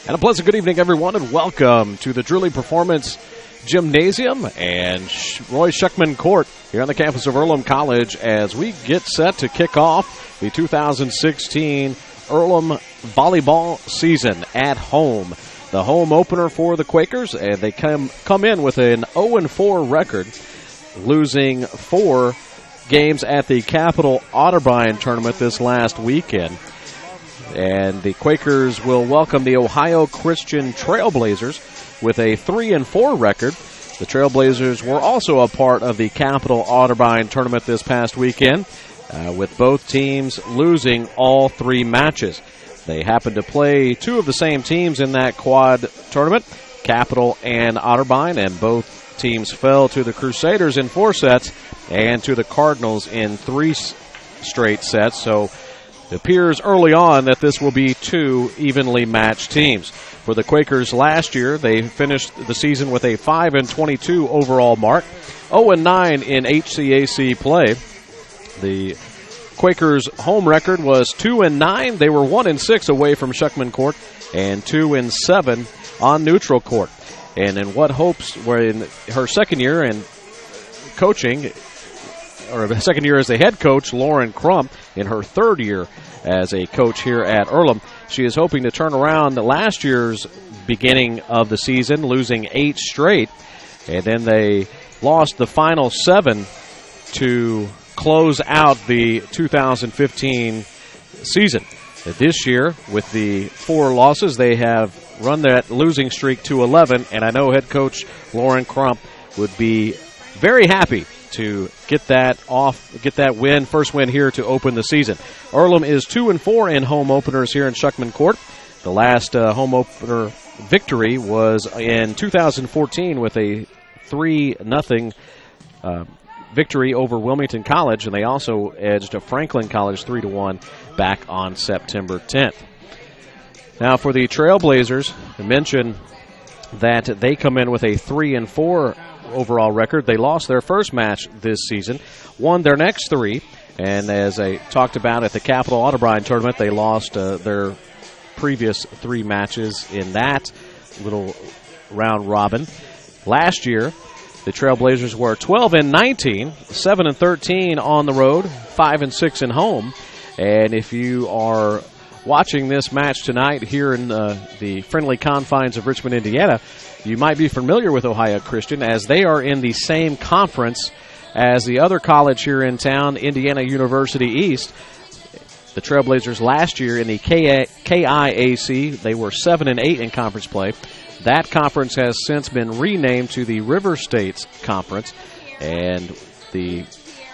And a pleasant good evening, everyone, and welcome to the Drewley Performance Gymnasium and Roy Schuckman Court here on the campus of Earlham College as we get set to kick off the 2016 Earlham volleyball season at home. The home opener for the Quakers, and they come in with an 0-4 record, losing 4 games at the Capital Otterbein tournament this last weekend. And the Quakers will welcome the Ohio Christian Trailblazers with a 3-4 record. The Trailblazers were also a part of the Capital Otterbein tournament this past weekend, with both teams losing all 3 matches. They happened to play 2 of the same teams in that quad tournament, Capital and Otterbein, and both teams fell to the Crusaders in 4 sets and to the Cardinals in 3 straight sets. So it appears early on that this will be 2 evenly matched teams. For the Quakers last year, they finished the season with a 5-22 overall mark, 0-9 in HCAC play. The Quakers' home record was 2-9. They were 1-6 away from Schuckman Court and 2-7 on neutral court. And in what hopes were in her second year in coaching, or the second year as a head coach, Lauren Crump, in her 3rd year as a coach here at Earlham. She is hoping to turn around last year's beginning of the season, losing 8 straight. And then they lost the final 7 to close out the 2015 season. This year, with the 4 losses, they have run that losing streak to 11, and I know head coach Lauren Crump would be very happy to get that win, first win here to open the season. Earlham is 2-4 in home openers here in Schuckman Court. The last home opener victory was in 2014 with a 3-0 victory over Wilmington College, and they also edged a Franklin College 3-1 back on September 10th. Now for the Trailblazers, I mentioned that they come in with a 3-4 overall record. They lost their first match this season, won their next 3, and as I talked about at the Capital Otterbein tournament, they lost their previous 3 matches in that little round robin. Last year, the Trailblazers were 12-19, 7-13 on the road, 5-6 in home. And if you are watching this match tonight here in the friendly confines of Richmond, Indiana, you might be familiar with Ohio Christian as they are in the same conference as the other college here in town, Indiana University East. The Trailblazers last year in the KIAC, they were 7-8 in conference play. That conference has since been renamed to the River States Conference, and the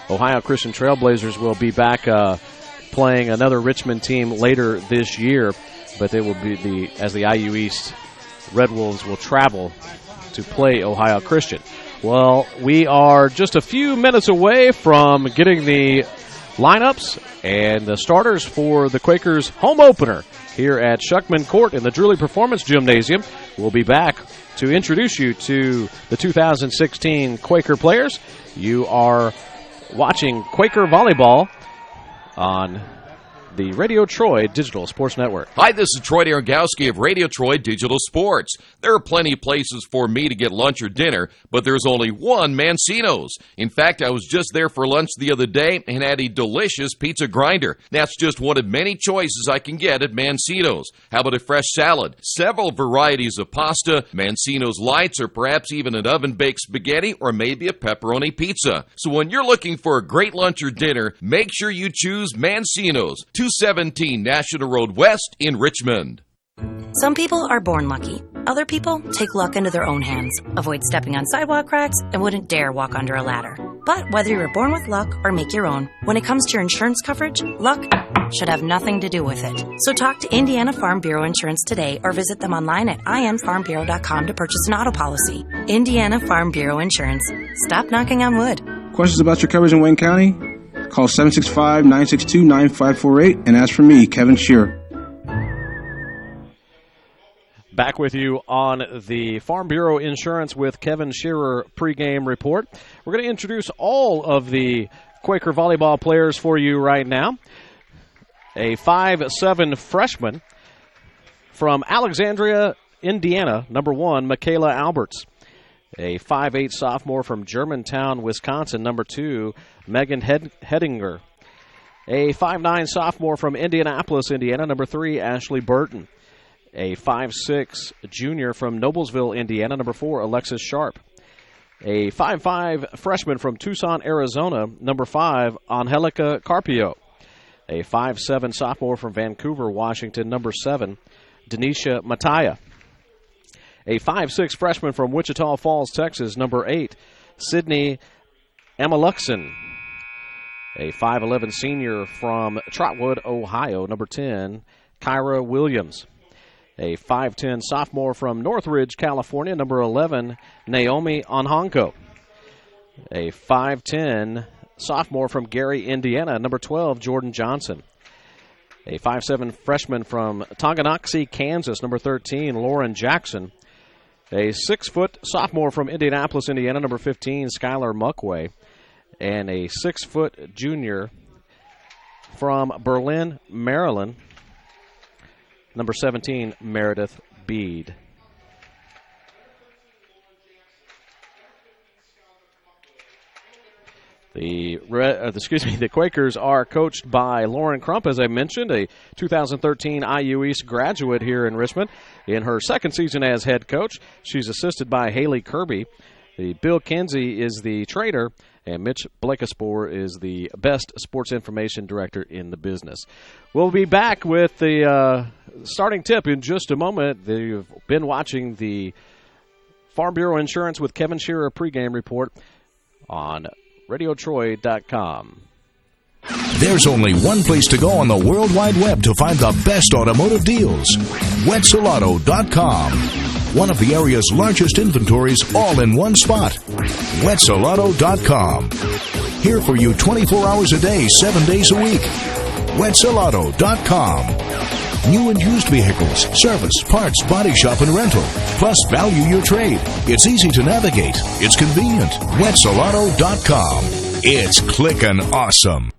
Ohio Christian Trailblazers will be back playing another Richmond team later this year, but they will be as the IU East Red Wolves will travel to play Ohio Christian. Well, we are just a few minutes away from getting the lineups and the starters for the Quakers' home opener here at Schuckman Court in the Drewley Performance Gymnasium. We'll be back to introduce you to the 2016 Quaker players. You are watching Quaker Volleyball on the Radio Troy Digital Sports Network. Hi, this is Troy Darengowski of Radio Troy Digital Sports. There are plenty of places for me to get lunch or dinner, but there's only one Mancino's. In fact, I was just there for lunch the other day and had a delicious pizza grinder. That's just one of many choices I can get at Mancino's. How about a fresh salad? Several varieties of pasta, Mancino's Lights, or perhaps even an oven-baked spaghetti, or maybe a pepperoni pizza. So when you're looking for a great lunch or dinner, make sure you choose Mancino's, 217 National Road West in Richmond. Some people are born lucky. Other people take luck into their own hands, avoid stepping on sidewalk cracks, and wouldn't dare walk under a ladder. But whether you're born with luck or make your own, when it comes to your insurance coverage, luck should have nothing to do with it. So talk to Indiana Farm Bureau Insurance today or visit them online at infarmbureau.com to purchase an auto policy. Indiana Farm Bureau Insurance. Stop knocking on wood. Questions about your coverage in Wayne County? Call 765-962-9548 and ask for me, Kevin Shearer. Back with you on the Farm Bureau Insurance with Kevin Shearer pregame report. We're going to introduce all of the Quaker volleyball players for you right now. A 5'7" freshman From Alexandria, Indiana, number 1, Michaela Alberts. A 5'8 sophomore from Germantown, Wisconsin, number 2, Megan Hedinger. A 5'9 sophomore from Indianapolis, Indiana, number 3, Ashley Burton. A 5'6 junior from Noblesville, Indiana, number 4, Alexis Sharp. A 5'5 freshman from Tucson, Arizona, number 5, Angelica Carpio. A 5'7 sophomore from Vancouver, Washington, number 7, Denisha Mataya. A 5'6 freshman from Wichita Falls, Texas, number 8, Sydney Amaluxon. A 5'11 senior from Trotwood, Ohio, number 10, Kyra Williams. A 5'10 sophomore from Northridge, California, number 11, Naomi Onhanko. A 5'10 sophomore from Gary, Indiana, number 12, Jordan Johnson. A 5'7 freshman from Tonganoxie, Kansas, number 13, Lauren Jackson. A 6-foot sophomore from Indianapolis, Indiana, number 15, Skylar Muckway. And a 6-foot junior from Berlin, Maryland, number 17, Meredith Bede. The Quakers are coached by Lauren Crump, as I mentioned, a 2013 IU East graduate here in Richmond. In her second season as head coach, she's assisted by Haley Kirby. Bill Kinsey is the trainer, and Mitch Blakespor is the best sports information director in the business. We'll be back with the starting tip in just a moment. You've been watching the Farm Bureau Insurance with Kevin Shearer pregame report on RadioTroy.com. There's only one place to go on the World Wide Web to find the best automotive deals. Wetzelauto.com. One of the area's largest inventories all in one spot. Wetzelauto.com. Here for you 24 hours a day, 7 days a week. Wetzelauto.com. New and used vehicles, service, parts, body shop, and rental. Plus, value your trade. It's easy to navigate. It's convenient. Wetzelauto.com. It's clickin' awesome.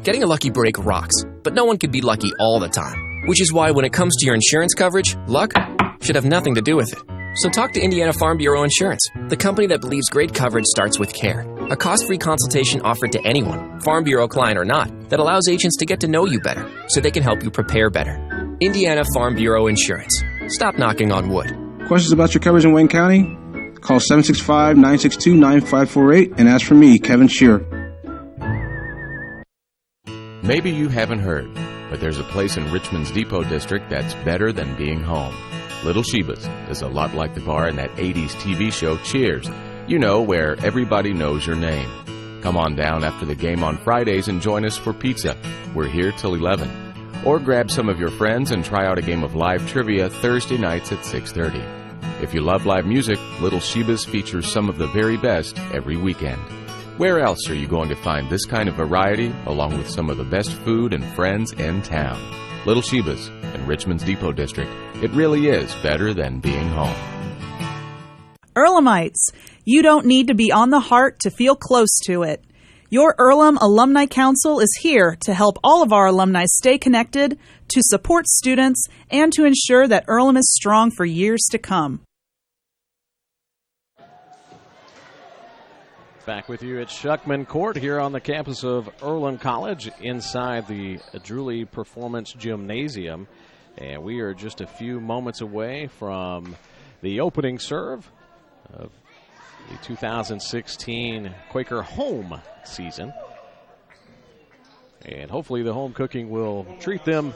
Getting a lucky break rocks, but no one can be lucky all the time. Which is why when it comes to your insurance coverage, luck should have nothing to do with it. So talk to Indiana Farm Bureau Insurance, the company that believes great coverage starts with care. A cost-free consultation offered to anyone, Farm Bureau client or not, that allows agents to get to know you better so they can help you prepare better. Indiana Farm Bureau Insurance. Stop knocking on wood. Questions about your coverage in Wayne County? Call 765-962-9548 and ask for me, Kevin Shearer. Maybe you haven't heard, but there's a place in Richmond's Depot District that's better than being home. Little Sheba's is a lot like the bar in that 80s TV show Cheers. You know, where everybody knows your name. Come on down after the game on Fridays and join us for pizza. We're here till 11. Or grab some of your friends and try out a game of live trivia Thursday nights at 6:30. If you love live music, Little Sheba's features some of the very best every weekend. Where else are you going to find this kind of variety, along with some of the best food and friends in town? Little Sheba's in Richmond's Depot District. It really is better than being home. Earlhamites, you don't need to be on the heart to feel close to it. Your Earlham Alumni Council is here to help all of our alumni stay connected, to support students, and to ensure that Earlham is strong for years to come. Back with you at Shuckman Court here on the campus of Earlham College inside the Drewry Performance Gymnasium. And we are just a few moments away from the opening serve of the 2016 Quaker home season. And hopefully the home cooking will treat them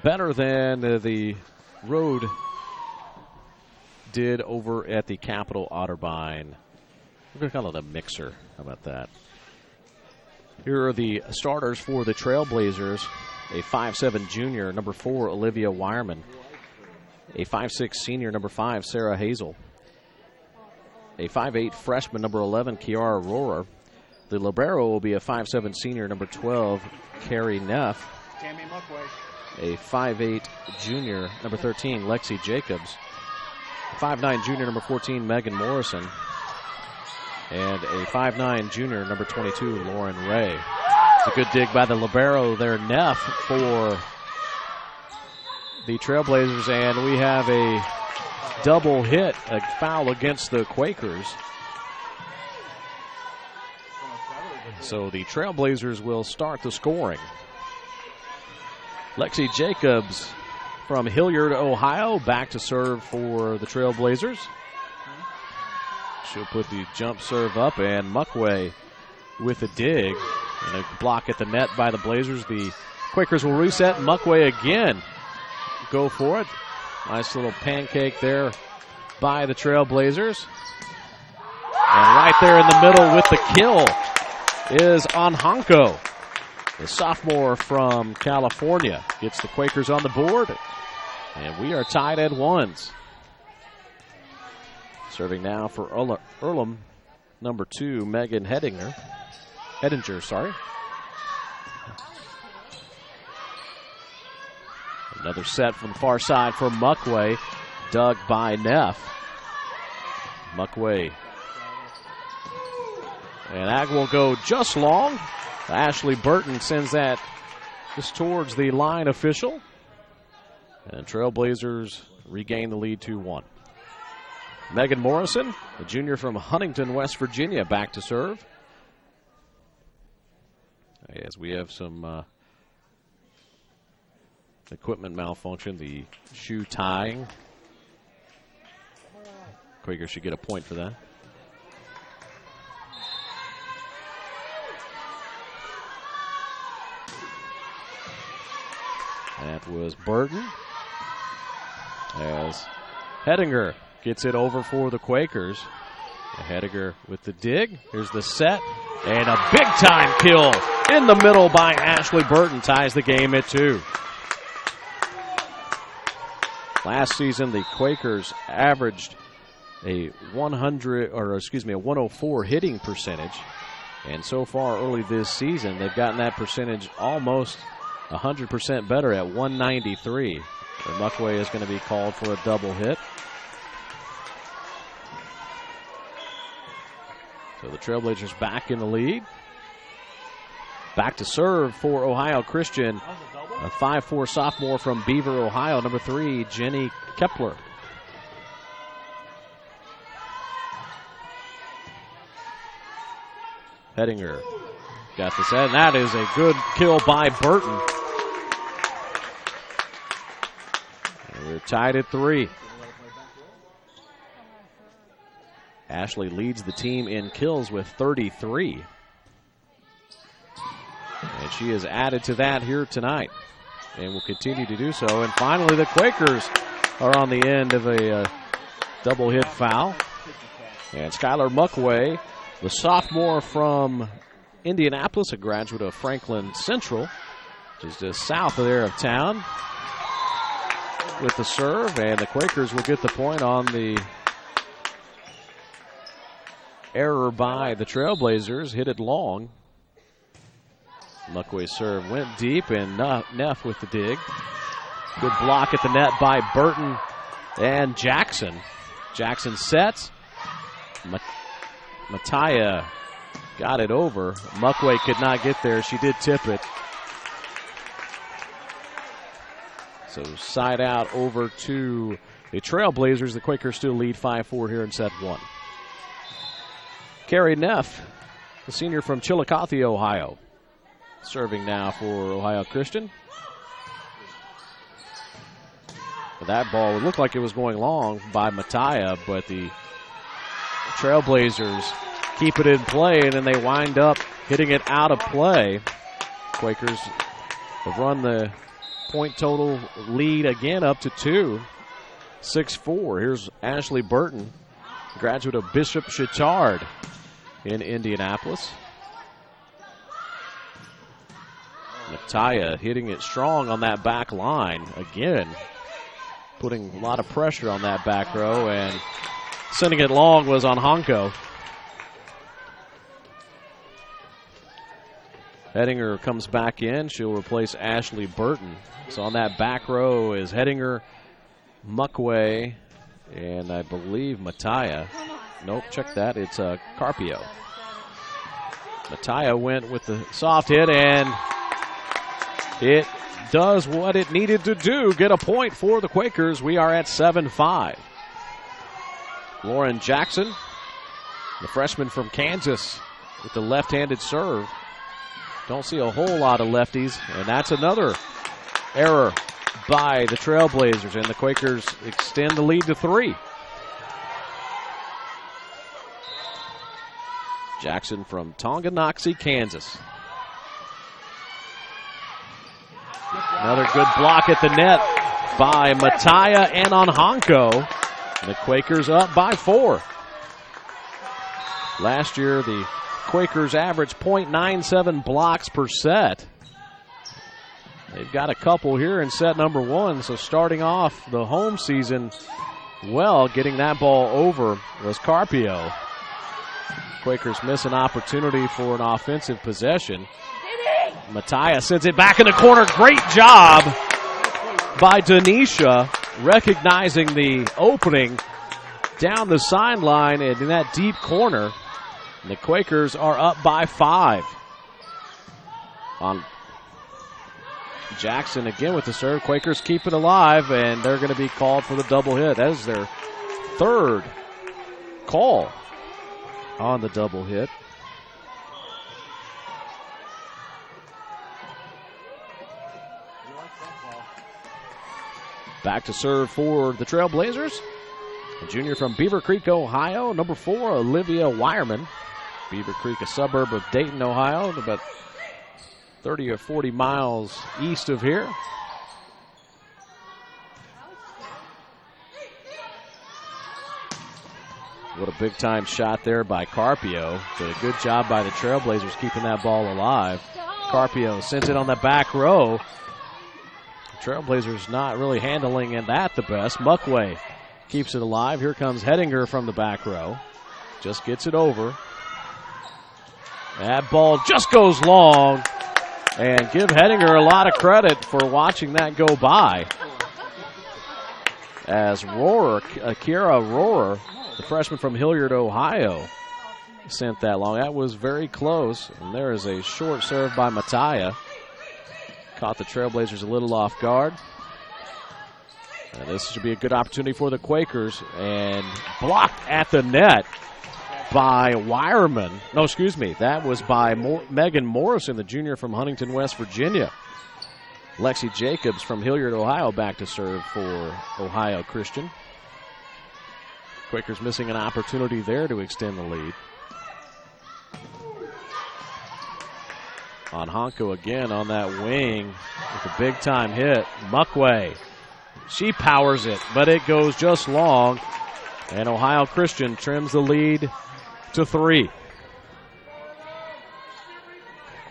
better than the road did over at the Capitol Otterbein. We're going to call it a mixer. How about that? Here are the starters for the Trailblazers. A 5'7 junior, number 4, Olivia Wireman. A 5'6 senior, number 5, Sarah Hazel. A 5'8 freshman, number 11, Kiara Rohrer. The libero will be a 5'7 senior, number 12, Carrie Neff. A 5'8 junior, number 13, Lexi Jacobs. 5'9 junior, number 14, Megan Morrison. And a 5'9 junior, number 22, Lauren Ray. It's a good dig by the libero there, Neff, for the Trailblazers, and we have a double hit, a foul against the Quakers. So the Trailblazers will start the scoring. Lexi Jacobs from Hilliard, Ohio, back to serve for the Trailblazers. She'll put the jump serve up, and Muckway with a dig. And a block at the net by the Blazers. The Quakers will reset. Muckway again. Go for it. Nice little pancake there by the Trailblazers. And right there in the middle with the kill is Onhanko, the sophomore from California. Gets the Quakers on the board. And we are tied at ones. Serving now for Earlham, number 2, Megan Hedinger, sorry. Another set from the far side for Muckway, dug by Neff. Muckway. And that will go just long. Ashley Burton sends that just towards the line official. And Trailblazers regain the lead 2-1. Megan Morrison, a junior from Huntington, West Virginia, back to serve. As we have some equipment malfunction, the shoe tying. Quakers should get a point for that. That was Burton. As Hedinger gets it over for the Quakers. Hedinger with the dig. Here's the set. And a big-time kill in the middle by Ashley Burton ties the game at 2. Last season, the Quakers averaged a 104 hitting percentage. And so far early this season, they've gotten that percentage almost 100% better at 193. And Muckway is going to be called for a double hit. So the Trailblazers back in the lead. Back to serve for Ohio Christian, a 5'4" sophomore from Beaver, Ohio, number 3, Jenny Kepler. Hedinger got the set, and that is a good kill by Burton. And we're tied at 3. Ashley leads the team in kills with 33. And she has added to that here tonight and will continue to do so. And finally, the Quakers are on the end of a double hit foul. And Skylar Muckway, the sophomore from Indianapolis, a graduate of Franklin Central, which is just south of there of town, with the serve. And the Quakers will get the point on the error by the Trailblazers, hit it long. Muckway's serve went deep, and Neff with the dig. Good block at the net by Burton and Jackson. Jackson sets. Mattia got it over. Muckway could not get there. She did tip it. So side out over to the Trailblazers. The Quakers still lead 5-4 here in set 1. Carrie Neff, the senior from Chillicothe, Ohio, serving now for Ohio Christian. That ball looked like it was going long by Mattia, but the Trailblazers keep it in play, and then they wind up hitting it out of play. Quakers have run the point total lead again up to 2, 6-4. Here's Ashley Burton, graduate of Bishop Chittard in Indianapolis. Mattia hitting it strong on that back line again, putting a lot of pressure on that back row, and sending it long was on Honko. Hedinger comes back in. She'll replace Ashley Burton. So on that back row is Hedinger, Muckway, and I believe Mattia. Nope, check that. It's Carpio. Mattia went with the soft hit, and it does what it needed to do, get a point for the Quakers. We are at 7-5. Lauren Jackson, the freshman from Kansas, with the left-handed serve. Don't see a whole lot of lefties, and that's another error by the Trailblazers, and the Quakers extend the lead to 3. Jackson from Tonganoxie, Kansas. Another good block at the net by Mattia and Onhanko. The Quakers up by 4. Last year, the Quakers averaged .97 blocks per set. They've got a couple here in set number 1, so starting off the home season well, getting that ball over was Carpio. Quakers miss an opportunity for an offensive possession. Mattia sends it back in the corner. Great job by Denisha, recognizing the opening down the sideline and in that deep corner. And the Quakers are up by 5. On Jackson again with the serve. Quakers keep it alive, and they're going to be called for the double hit. That is their 3rd call on the double hit. Back to serve for the Trailblazers. A junior from Beaver Creek, Ohio, number 4, Olivia Wireman. Beaver Creek, a suburb of Dayton, Ohio, about 30 or 40 miles east of here. What a big-time shot there by Carpio. Did a good job by the Trailblazers keeping that ball alive. Carpio sends it on the back row. Trailblazers not really handling that the best. Muckway keeps it alive. Here comes Hedinger from the back row. Just gets it over. That ball just goes long. And give Hedinger a lot of credit for watching that go by. As Akira Rohrer, the freshman from Hilliard, Ohio, sent that long. That was very close. And there is a short serve by Mattia. Caught the Trailblazers a little off guard. And this should be a good opportunity for the Quakers. And blocked at the net by Wireman. No, excuse me. That was by Megan Morrison, the junior from Huntington, West Virginia. Lexi Jacobs from Hilliard, Ohio, back to serve for Ohio Christian. Quakers missing an opportunity there to extend the lead. Onhanko again on that wing with a big-time hit. Muckway. She powers it, but it goes just long. And Ohio Christian trims the lead to 3.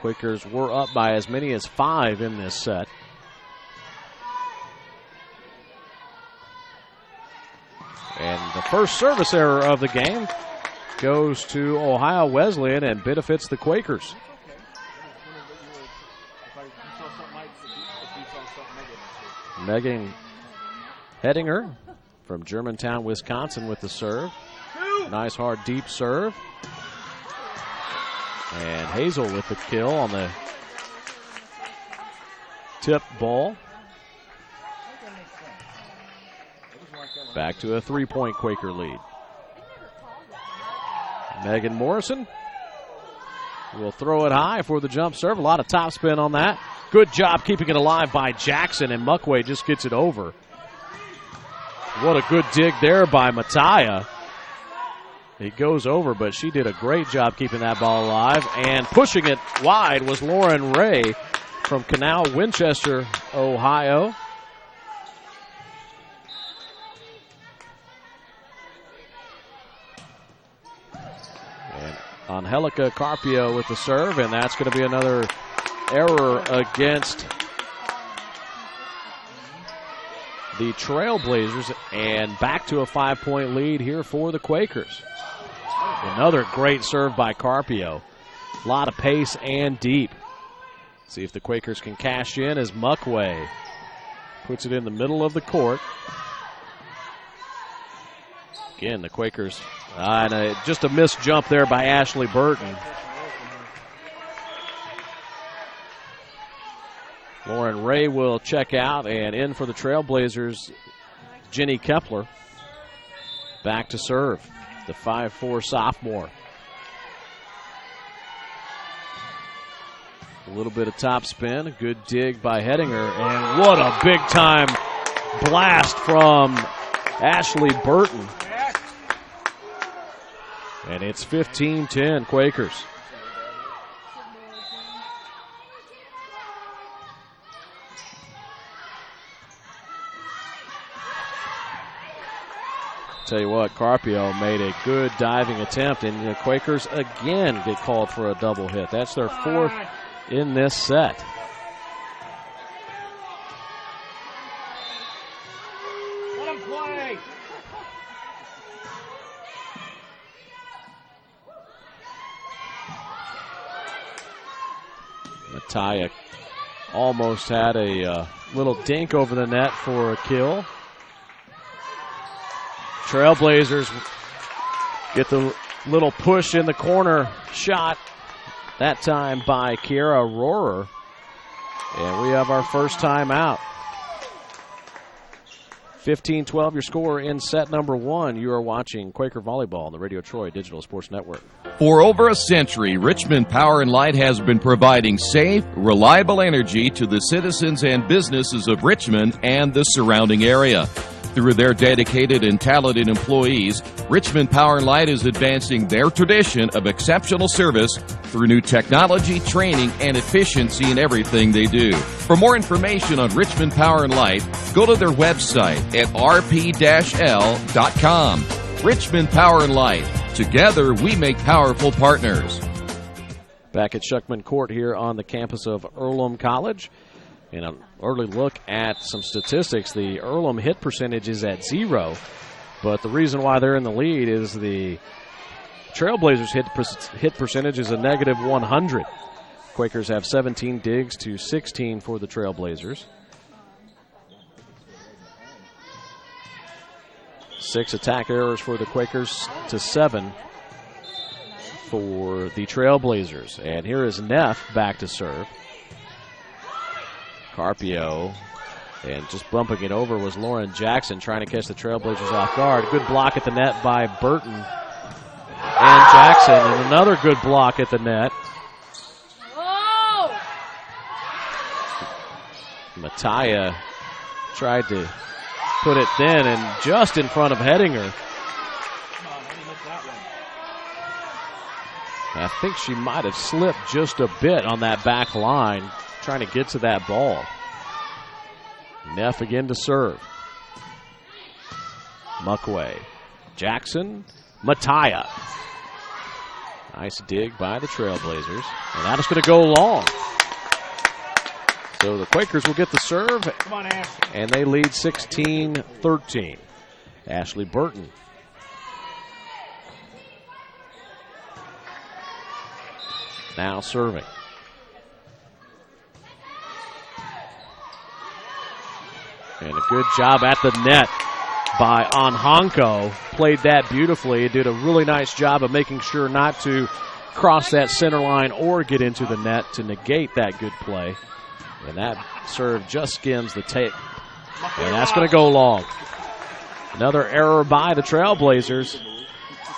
Quakers were up by as many as 5 in this set. And the first service error of the game goes to Ohio Wesleyan and benefits the Quakers. Megan Hedinger from Germantown, Wisconsin with the serve. Nice hard deep serve. And Hazel with the kill on the tip ball. Back to a 3-point Quaker lead. Megan Morrison will throw it high for the jump serve. A lot of topspin on that. Good job keeping it alive by Jackson, and Muckway just gets it over. What a good dig there by Mattia. He goes over, but she did a great job keeping that ball alive. And pushing it wide was Lauren Ray from Canal, Winchester, Ohio. And Angelica Carpio with the serve, and that's going to be another error against the Trailblazers, and back to a 5-point lead here for the Quakers. Another great serve by Carpio. A lot of pace and deep. See if the Quakers can cash in as Muckway puts it in the middle of the court. Again, the Quakers, just a missed jump there by Ashley Burton. Lauren Ray will check out, and in for the Trailblazers, Jenny Kepler. Back to serve, the 5'4" sophomore. A little bit of top spin, a good dig by Hettinger, and what a big-time blast from Ashley Burton. And it's 15-10 Quakers. Tell you what, Carpio made a good diving attempt, and the Quakers again get called for a double hit. That's their fourth in this set. Let him play. Mattia almost had a little dink over the net for a kill. Trailblazers get the little push in the corner shot, that time by Kiera Rohrer. And we have our first time out. 15-12 your score in set number 1. You are watching Quaker Volleyball on the Radio Troy Digital Sports Network. For over a century, Richmond Power and Light has been providing safe, reliable energy to the citizens and businesses of Richmond and the surrounding area. Through their dedicated and talented employees, Richmond Power and Light is advancing their tradition of exceptional service through new technology, training, and efficiency in everything they do. For more information on Richmond Power and Light, go to their website at rp-l.com. Richmond Power and Light. Together, we make powerful partners. Back at Schuckman Court here on the campus of Earlham College. In an early look at some statistics, the Earlham hit percentage is at 0, but the reason why they're in the lead is the Trailblazers hit percentage is a negative 100. Quakers have 17 digs to 16 for the Trailblazers. 6 attack errors for the Quakers to 7 for the Trailblazers. And here is Neff back to serve. Carpio, and just bumping it over was Lauren Jackson trying to catch the Trailblazers off guard. Good block at the net by Burton and Jackson, and another good block at the net. Oh! Mattia tried to put it thin and just in front of Hettinger. I think she might have slipped just a bit on that back line, trying to get to that ball. Neff again to serve. Muckway. Jackson. Mattia. Nice dig by the Trailblazers. And that is going to go long. So the Quakers will get the serve. Come on, Ashley. And they lead 16-13. Ashley Burton. Now serving. And a good job at the net by Anhanko. Played that beautifully. Did a really nice job of making sure not to cross that center line or get into the net to negate that good play. And that serve just skims the tape. And that's going to go long. Another error by the Trailblazers.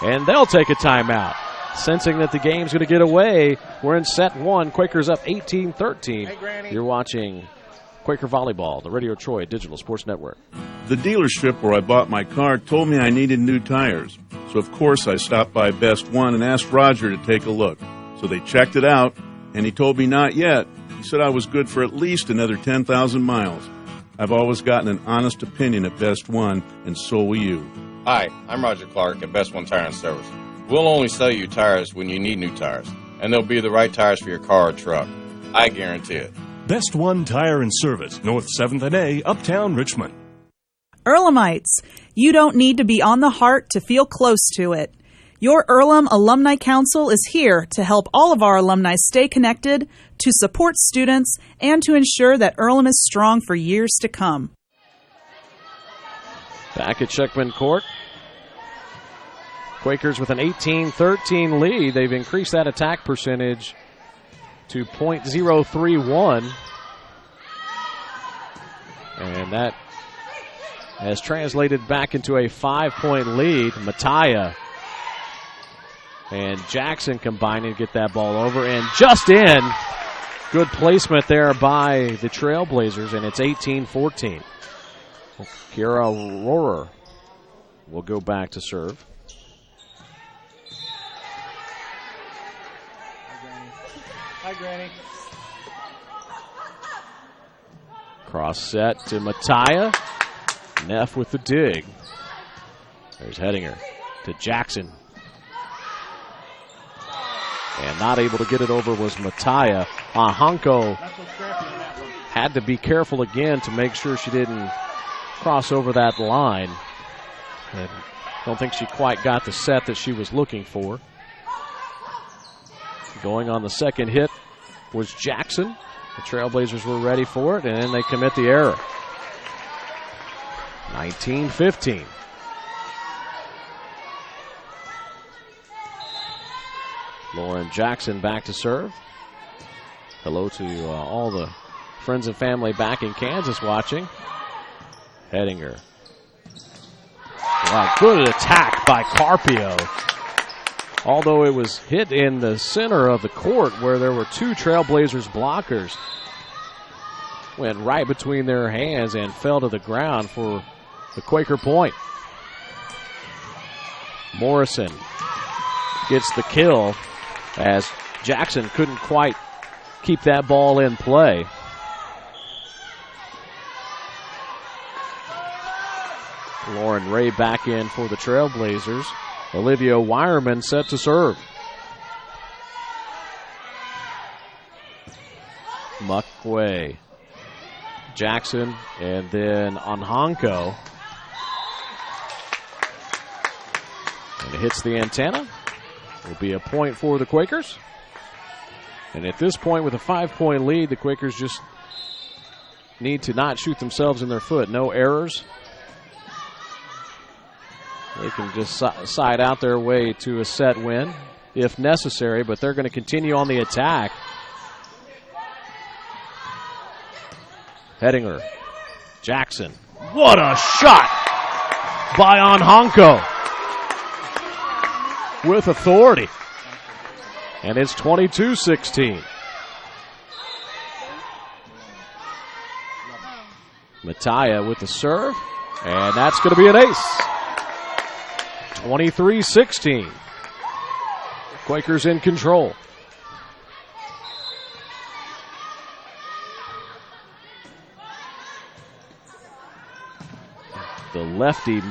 And they'll take a timeout. Sensing that the game's going to get away, we're in set 1. Quakers up 18-13. You're watching Quaker Volleyball, the Radio Troy Digital Sports Network. The dealership where I bought my car told me I needed new tires. So, of course, I stopped by Best One and asked Roger to take a look. So they checked it out, and he told me not yet. He said I was good for at least another 10,000 miles. I've always gotten an honest opinion at Best One, and so will you. Hi, I'm Roger Clark at Best One Tire and Service. We'll only sell you tires when you need new tires, and they'll be the right tires for your car or truck. I guarantee it. Best One Tire and Service, North 7th and A, Uptown Richmond. Earlhamites, you don't need to be on the heart to feel close to it. Your Earlham Alumni Council is here to help all of our alumni stay connected, to support students, and to ensure that Earlham is strong for years to come. Back at Schuckman Court. Quakers with an 18-13 lead. They've increased that attack percentage to .031. And that has translated back into a 5-point lead. Mattia and Jackson combining to get that ball over. And just in. Good placement there by the Trailblazers, and it's 18-14. Kiara Rohrer will go back to serve. Hi, Granny. Cross set to Mattia. Neff with the dig. There's Hettinger to Jackson. And not able to get it over was Mattia. Hanko had to be careful again to make sure she didn't cross over that line. And don't think she quite got the set that she was looking for. Going on the second hit was Jackson. The Trailblazers were ready for it, and then they commit the error. 19-15. Lauren Jackson back to serve. Hello to all the friends and family back in Kansas watching. Hettinger. Wow, good attack by Carpio. Although it was hit in the center of the court where there were two Trailblazers blockers. Went right between their hands and fell to the ground for the Quaker point. Morrison gets the kill as Jackson couldn't quite keep that ball in play. Lauren Ray back in for the Trailblazers. Olivia Wireman set to serve. Muckway. Jackson and then Onhanko. And it hits the antenna. Will be a point for the Quakers. And at this point, with a 5-point lead, the Quakers just need to not shoot themselves in their foot. No errors. They can just side out their way to a set win if necessary, but they're going to continue on the attack. Hettinger. Jackson. What a shot by Onhanko. With authority. And it's 22-16. Mattia with the serve. And that's going to be an ace. 23-16. Quakers in control. The lefty,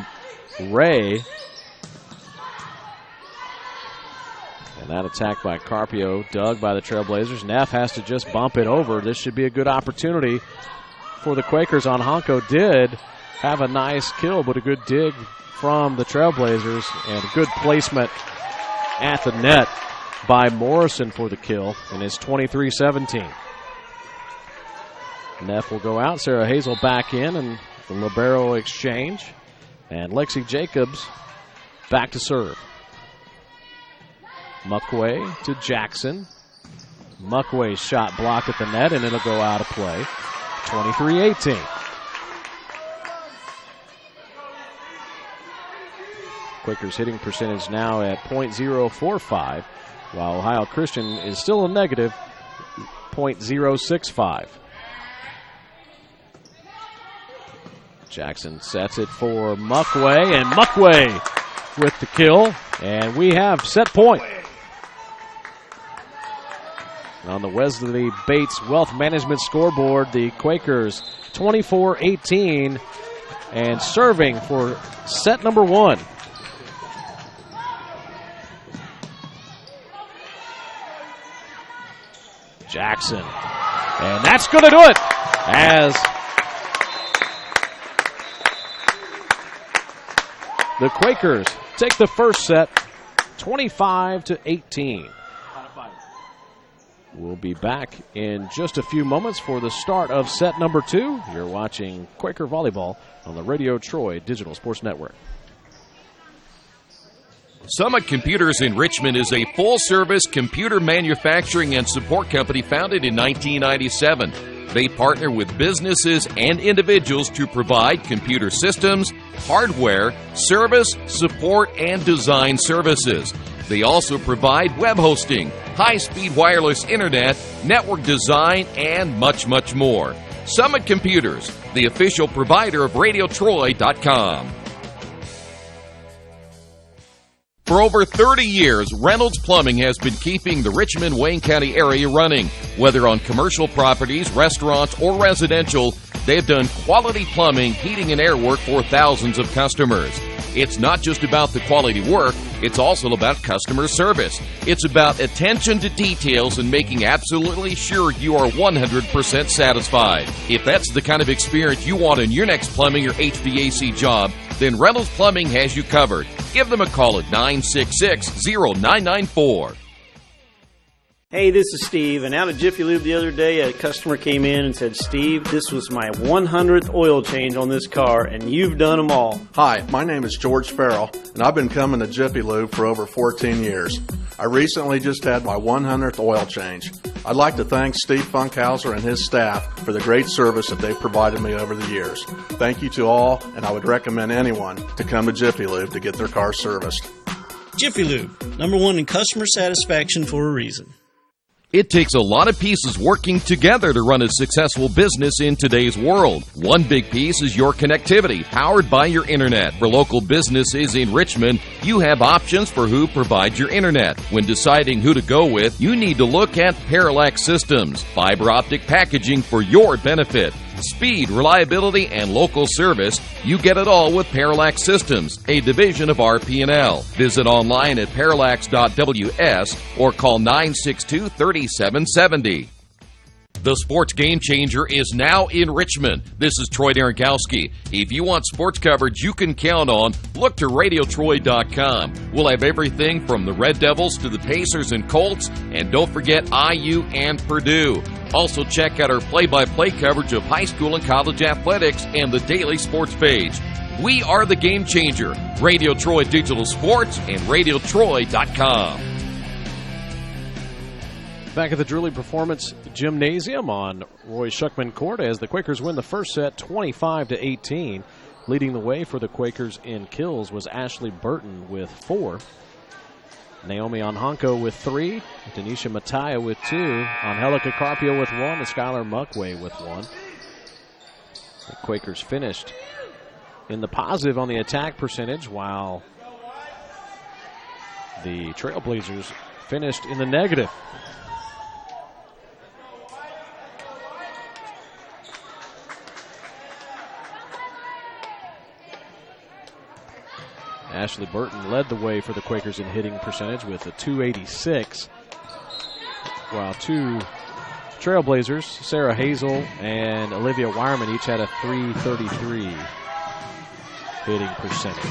Ray. And that attack by Carpio, dug by the Trailblazers. Neff has to just bump it over. This should be a good opportunity for the Quakers. Onhanko did have a nice kill, but a good dig from the Trailblazers and a good placement at the net by Morrison for the kill, and it's 23-17. Neff will go out. Sarah Hazel back in, and the libero exchange. And Lexi Jacobs back to serve. Muckway to Jackson. Muckway's shot blocked at the net, and it'll go out of play. 23-18. Quakers hitting percentage now at .045, while Ohio Christian is still a negative .065. Jackson sets it for Muckway, and Muckway with the kill, and we have set point. On the Wesley Bates Wealth Management scoreboard, the Quakers 24-18 and serving for set number one. Jackson. And that's going to do it as the Quakers take the first set 25-18. We'll be back in just a few moments for the start of set number two. You're watching Quaker Volleyball on the Radio Troy Digital Sports Network. Summit Computers in Richmond is a full-service computer manufacturing and support company founded in 1997. They partner with businesses and individuals to provide computer systems, hardware, service, support, and design services. They also provide web hosting, high-speed wireless internet, network design, and much, much more. Summit Computers, the official provider of RadioTroy.com. For over 30 years, Reynolds Plumbing has been keeping the Richmond-Wayne County area running. Whether on commercial properties, restaurants, or residential, they've done quality plumbing, heating, and air work for thousands of customers. It's not just about the quality work, it's also about customer service. It's about attention to details and making absolutely sure you are 100% satisfied. If that's the kind of experience you want in your next plumbing or HVAC job, then Reynolds Plumbing has you covered. Give them a call at 966-0994. Hey, this is Steve, and out at Jiffy Lube the other day, a customer came in and said, Steve, this was my 100th oil change on this car, and you've done them all. Hi, my name is George Farrell, and I've been coming to Jiffy Lube for over 14 years. I recently just had my 100th oil change. I'd like to thank Steve Funkhauser and his staff for the great service that they've provided me over the years. Thank you to all, and I would recommend anyone to come to Jiffy Lube to get their car serviced. Jiffy Lube, #1 in customer satisfaction for a reason. It takes a lot of pieces working together to run a successful business in today's world. One big piece is your connectivity, powered by your internet. For local businesses in Richmond, you have options for who provides your internet. When deciding who to go with, you need to look at Parallax Systems, fiber optic packaging for your benefit. Speed, reliability, and local service, you get it all with Parallax Systems, a division of RP&L. Visit online at parallax.ws or call 962-3770. The Sports Game Changer is now in Richmond. This is Troy Darengowski. If you want sports coverage you can count on, look to RadioTroy.com. We'll have everything from the Red Devils to the Pacers and Colts, and don't forget IU and Purdue. Also check out our play-by-play coverage of high school and college athletics and the daily sports page. We are the Game Changer. Radio Troy Digital Sports and RadioTroy.com. Back at the Drewry Performance Gymnasium on Roy Shuckman Court as the Quakers win the first set 25-18. Leading the way for the Quakers in kills was Ashley Burton with 4. Naomi Onhanko with 3. Denisha Mataya with 2. Angelica Carpio with 1. And Skylar Muckway with 1. The Quakers finished in the positive on the attack percentage, while the Trailblazers finished in the negative. Ashley Burton led the way for the Quakers in hitting percentage with a .286, while two Trailblazers, Sarah Hazel and Olivia Wireman, each had a .333 hitting percentage.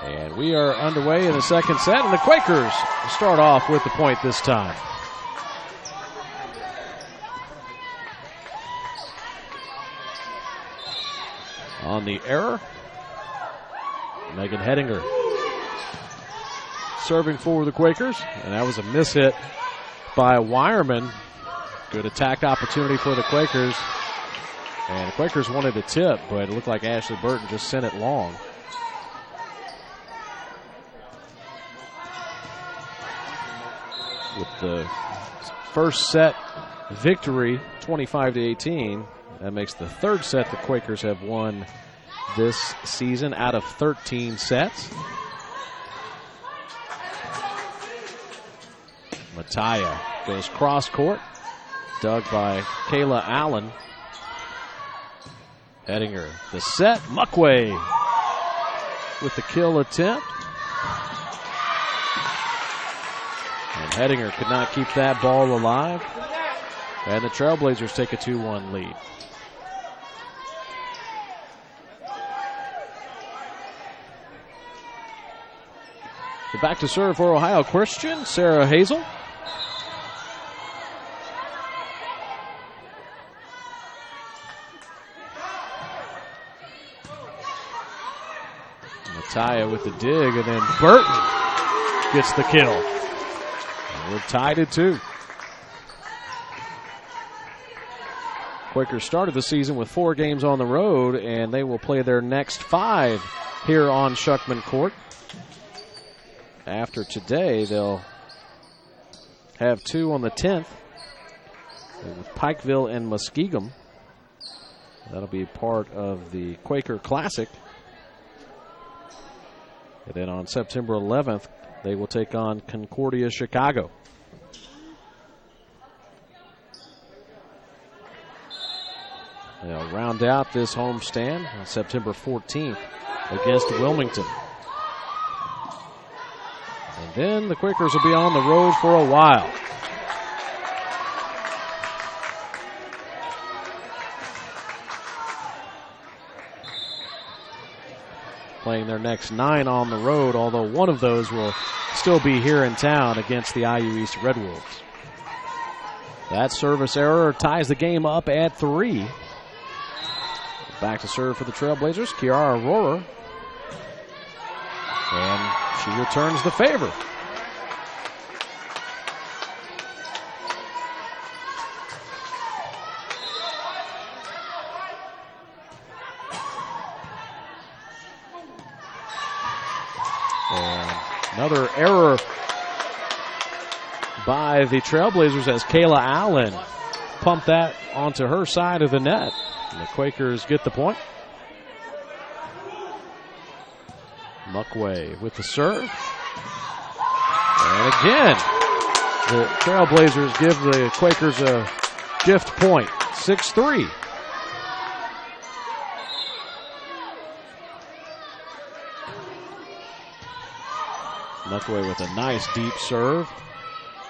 And we are underway in the second set, and the Quakers start off with the point this time. On the error, Megan Hedinger serving for the Quakers, and that was a mishit by Wireman. Good attack opportunity for the Quakers, and the Quakers wanted a tip, but it looked like Ashley Burton just sent it long. With the first set victory, 25-18, that makes the third set the Quakers have won this season out of 13 sets. Mataya goes cross court, dug by Kayla Allen. Hedinger the set. Muckway with the kill attempt. And Hedinger could not keep that ball alive. And the Trailblazers take a 2-1 lead. Back to serve for Ohio Christian, Sarah Hazel. Mataya with the dig, and then Burton gets the kill. And we're tied at 2. Quakers started the season with 4 games on the road, and they will play their next 5 here on Shuckman Court. After today, they'll have 2 on the 10th with Pikeville and Muskegum. That'll be part of the Quaker Classic. And then on September 11th, they will take on Concordia Chicago. They'll round out this homestand on September 14th against Wilmington. And then the Quakers will be on the road for a while. Playing their next 9 on the road, although one of those will still be here in town against the IU East Red Wolves. That service error ties the game up at 3. Back to serve for the Trailblazers, Kiara Rohrer. And she returns the favor. And another error by the Trailblazers as Kayla Allen pumped that onto her side of the net. And the Quakers get the point. Muckway with the serve. And again, the Trailblazers give the Quakers a gift point, 6-3. Muckway with a nice deep serve.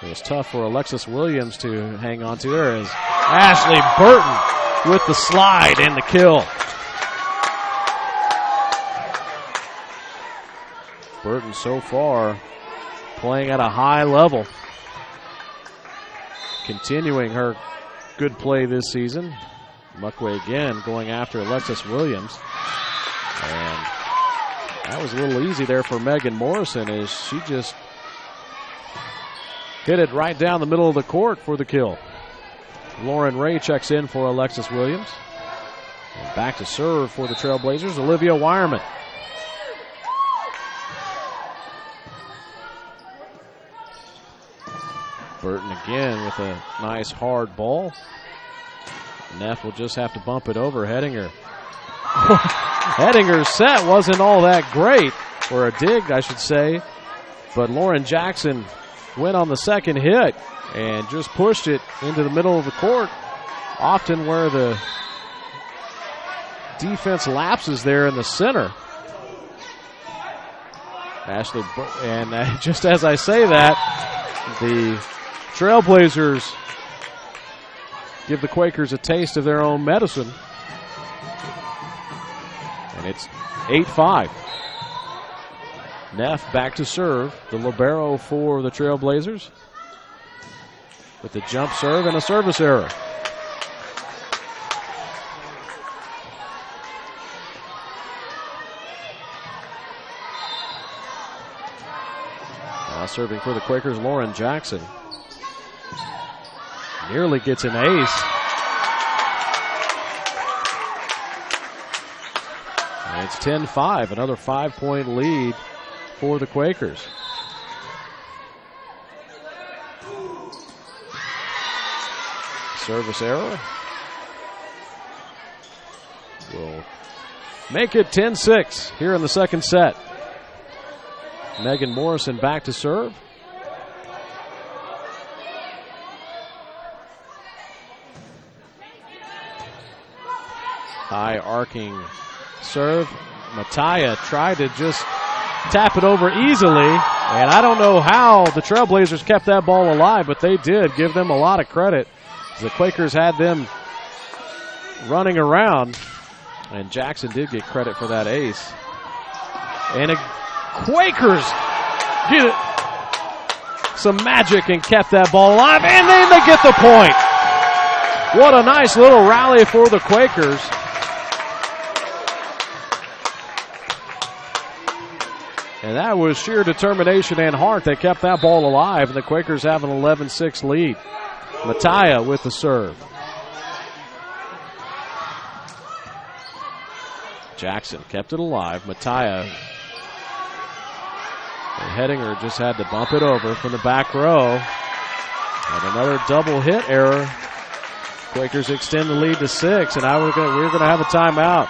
It was tough for Alexis Williams to hang on to there as Ashley Burton with the slide and the kill. Burton so far playing at a high level. Continuing her good play this season. Muckway again going after Alexis Williams. And that was a little easy there for Megan Morrison as she just hit it right down the middle of the court for the kill. Lauren Ray checks in for Alexis Williams. And back to serve for the Trailblazers, Olivia Wireman. Burton again with a nice hard ball. Neff will just have to bump it over Hedinger. Hedinger's set wasn't all that great, or a dig, I should say. But Lauren Jackson went on the second hit and just pushed it into the middle of the court, often where the defense lapses there in the center. Ashley, and just as I say that, the Trailblazers give the Quakers a taste of their own medicine. And it's 8-5. Neff back to serve, the libero for the Trailblazers, with the jump serve and a service error. Now serving for the Quakers, Lauren Jackson. Nearly gets an ace. And it's 10-5, another 5-point lead for the Quakers. Service error will make it 10-6 here in the second set. Megan Morrison back to serve. High arcing serve. Mattia tried to just tap it over easily, and I don't know how the Trailblazers kept that ball alive, but they did. Give them a lot of credit. The Quakers had them running around, and Jackson did get credit for that ace. And the Quakers get some magic and kept that ball alive, and then they get the point. What a nice little rally for the Quakers. And that was sheer determination and heart that kept that ball alive, and the Quakers have an 11-6 lead. Mattia with the serve. Jackson kept it alive. Mattia. Hedinger just had to bump it over from the back row. And another double hit error. Quakers extend the lead to 6, and now we're going to have a timeout.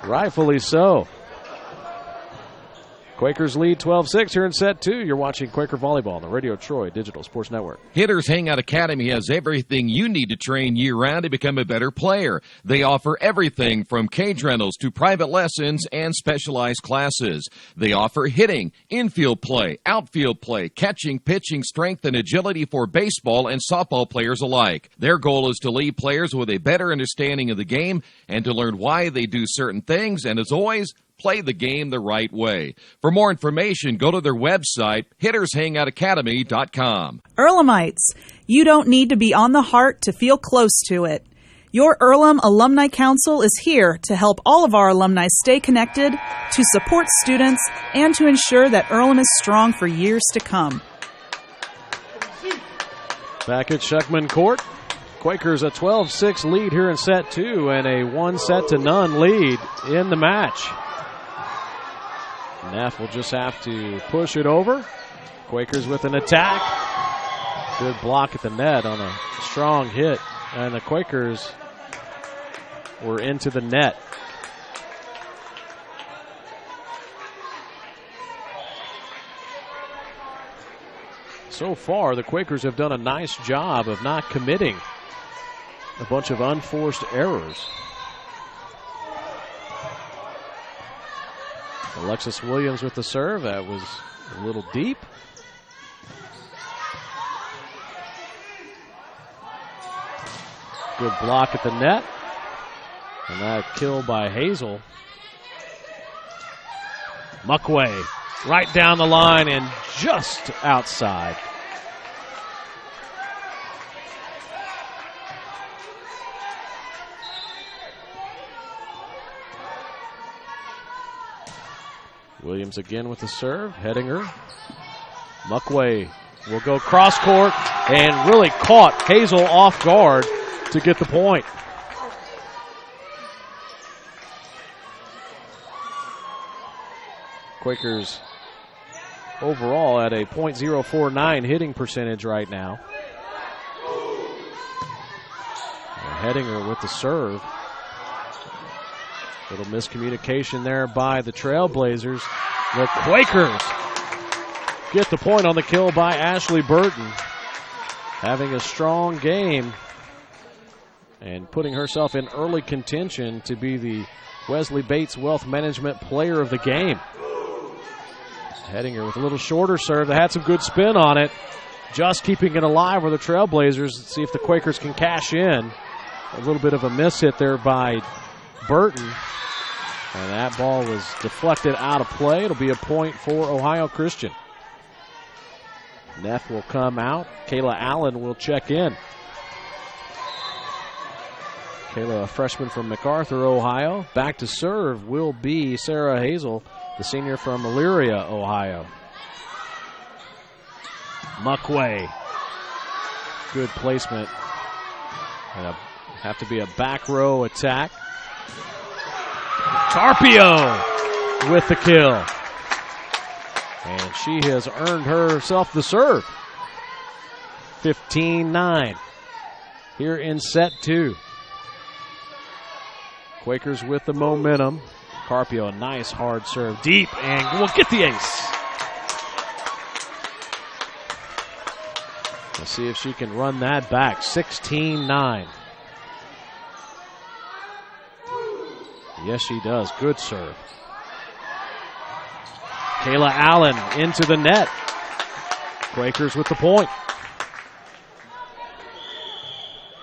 Rightfully so. Quakers lead 12-6 here in set 2. You're watching Quaker Volleyball on the Radio Troy Digital Sports Network. Hitters Hangout Academy has everything you need to train year-round to become a better player. They offer everything from cage rentals to private lessons and specialized classes. They offer hitting, infield play, outfield play, catching, pitching, strength, and agility for baseball and softball players alike. Their goal is to leave players with a better understanding of the game and to learn why they do certain things, and as always, play the game the right way. For more information, go to their website, hittershangoutacademy.com. Earlhamites, you don't need to be on the heart to feel close to it. Your Earlham Alumni Council is here to help all of our alumni stay connected, to support students, and to ensure that Earlham is strong for years to come. Back at Schuckman Court, Quakers a 12-6 lead here in set 2 and a 1-0 lead in the match. Neff will just have to push it over. Quakers with an attack. Good block at the net on a strong hit. And the Quakers were into the net. So far, the Quakers have done a nice job of not committing a bunch of unforced errors. Alexis Williams with the serve. That was a little deep. Good block at the net. And that kill by Hazel. Muckway right down the line and just outside. Williams again with the serve. Hedinger. Muckway will go cross court and really caught Hazel off guard to get the point. Quakers overall at a .049 hitting percentage right now. Hedinger with the serve. Little miscommunication there by the Trailblazers. The Quakers get the point on the kill by Ashley Burton. Having a strong game and putting herself in early contention to be the Wesley Bates Wealth Management Player of the Game. Hedinger with a little shorter serve that had some good spin on it. Just keeping it alive with the Trailblazers. Let's see if the Quakers can cash in. A little bit of a miss hit there by Burton. And that ball was deflected out of play. It'll be a point for Ohio Christian. Neff will come out. Kayla Allen will check in. Kayla, a freshman from MacArthur, Ohio. Back to serve will be Sarah Hazel, the senior from Elyria, Ohio. Muckway. Good placement. And have to be a back row attack. Carpio with the kill. And she has earned herself the serve. 15-9 here in set 2. Quakers with the momentum. Carpio, a nice hard serve. Deep, and will get the ace. Let's see if she can run that back. 16-9. Yes, she does. Good serve. Kayla Allen into the net. Quakers with the point.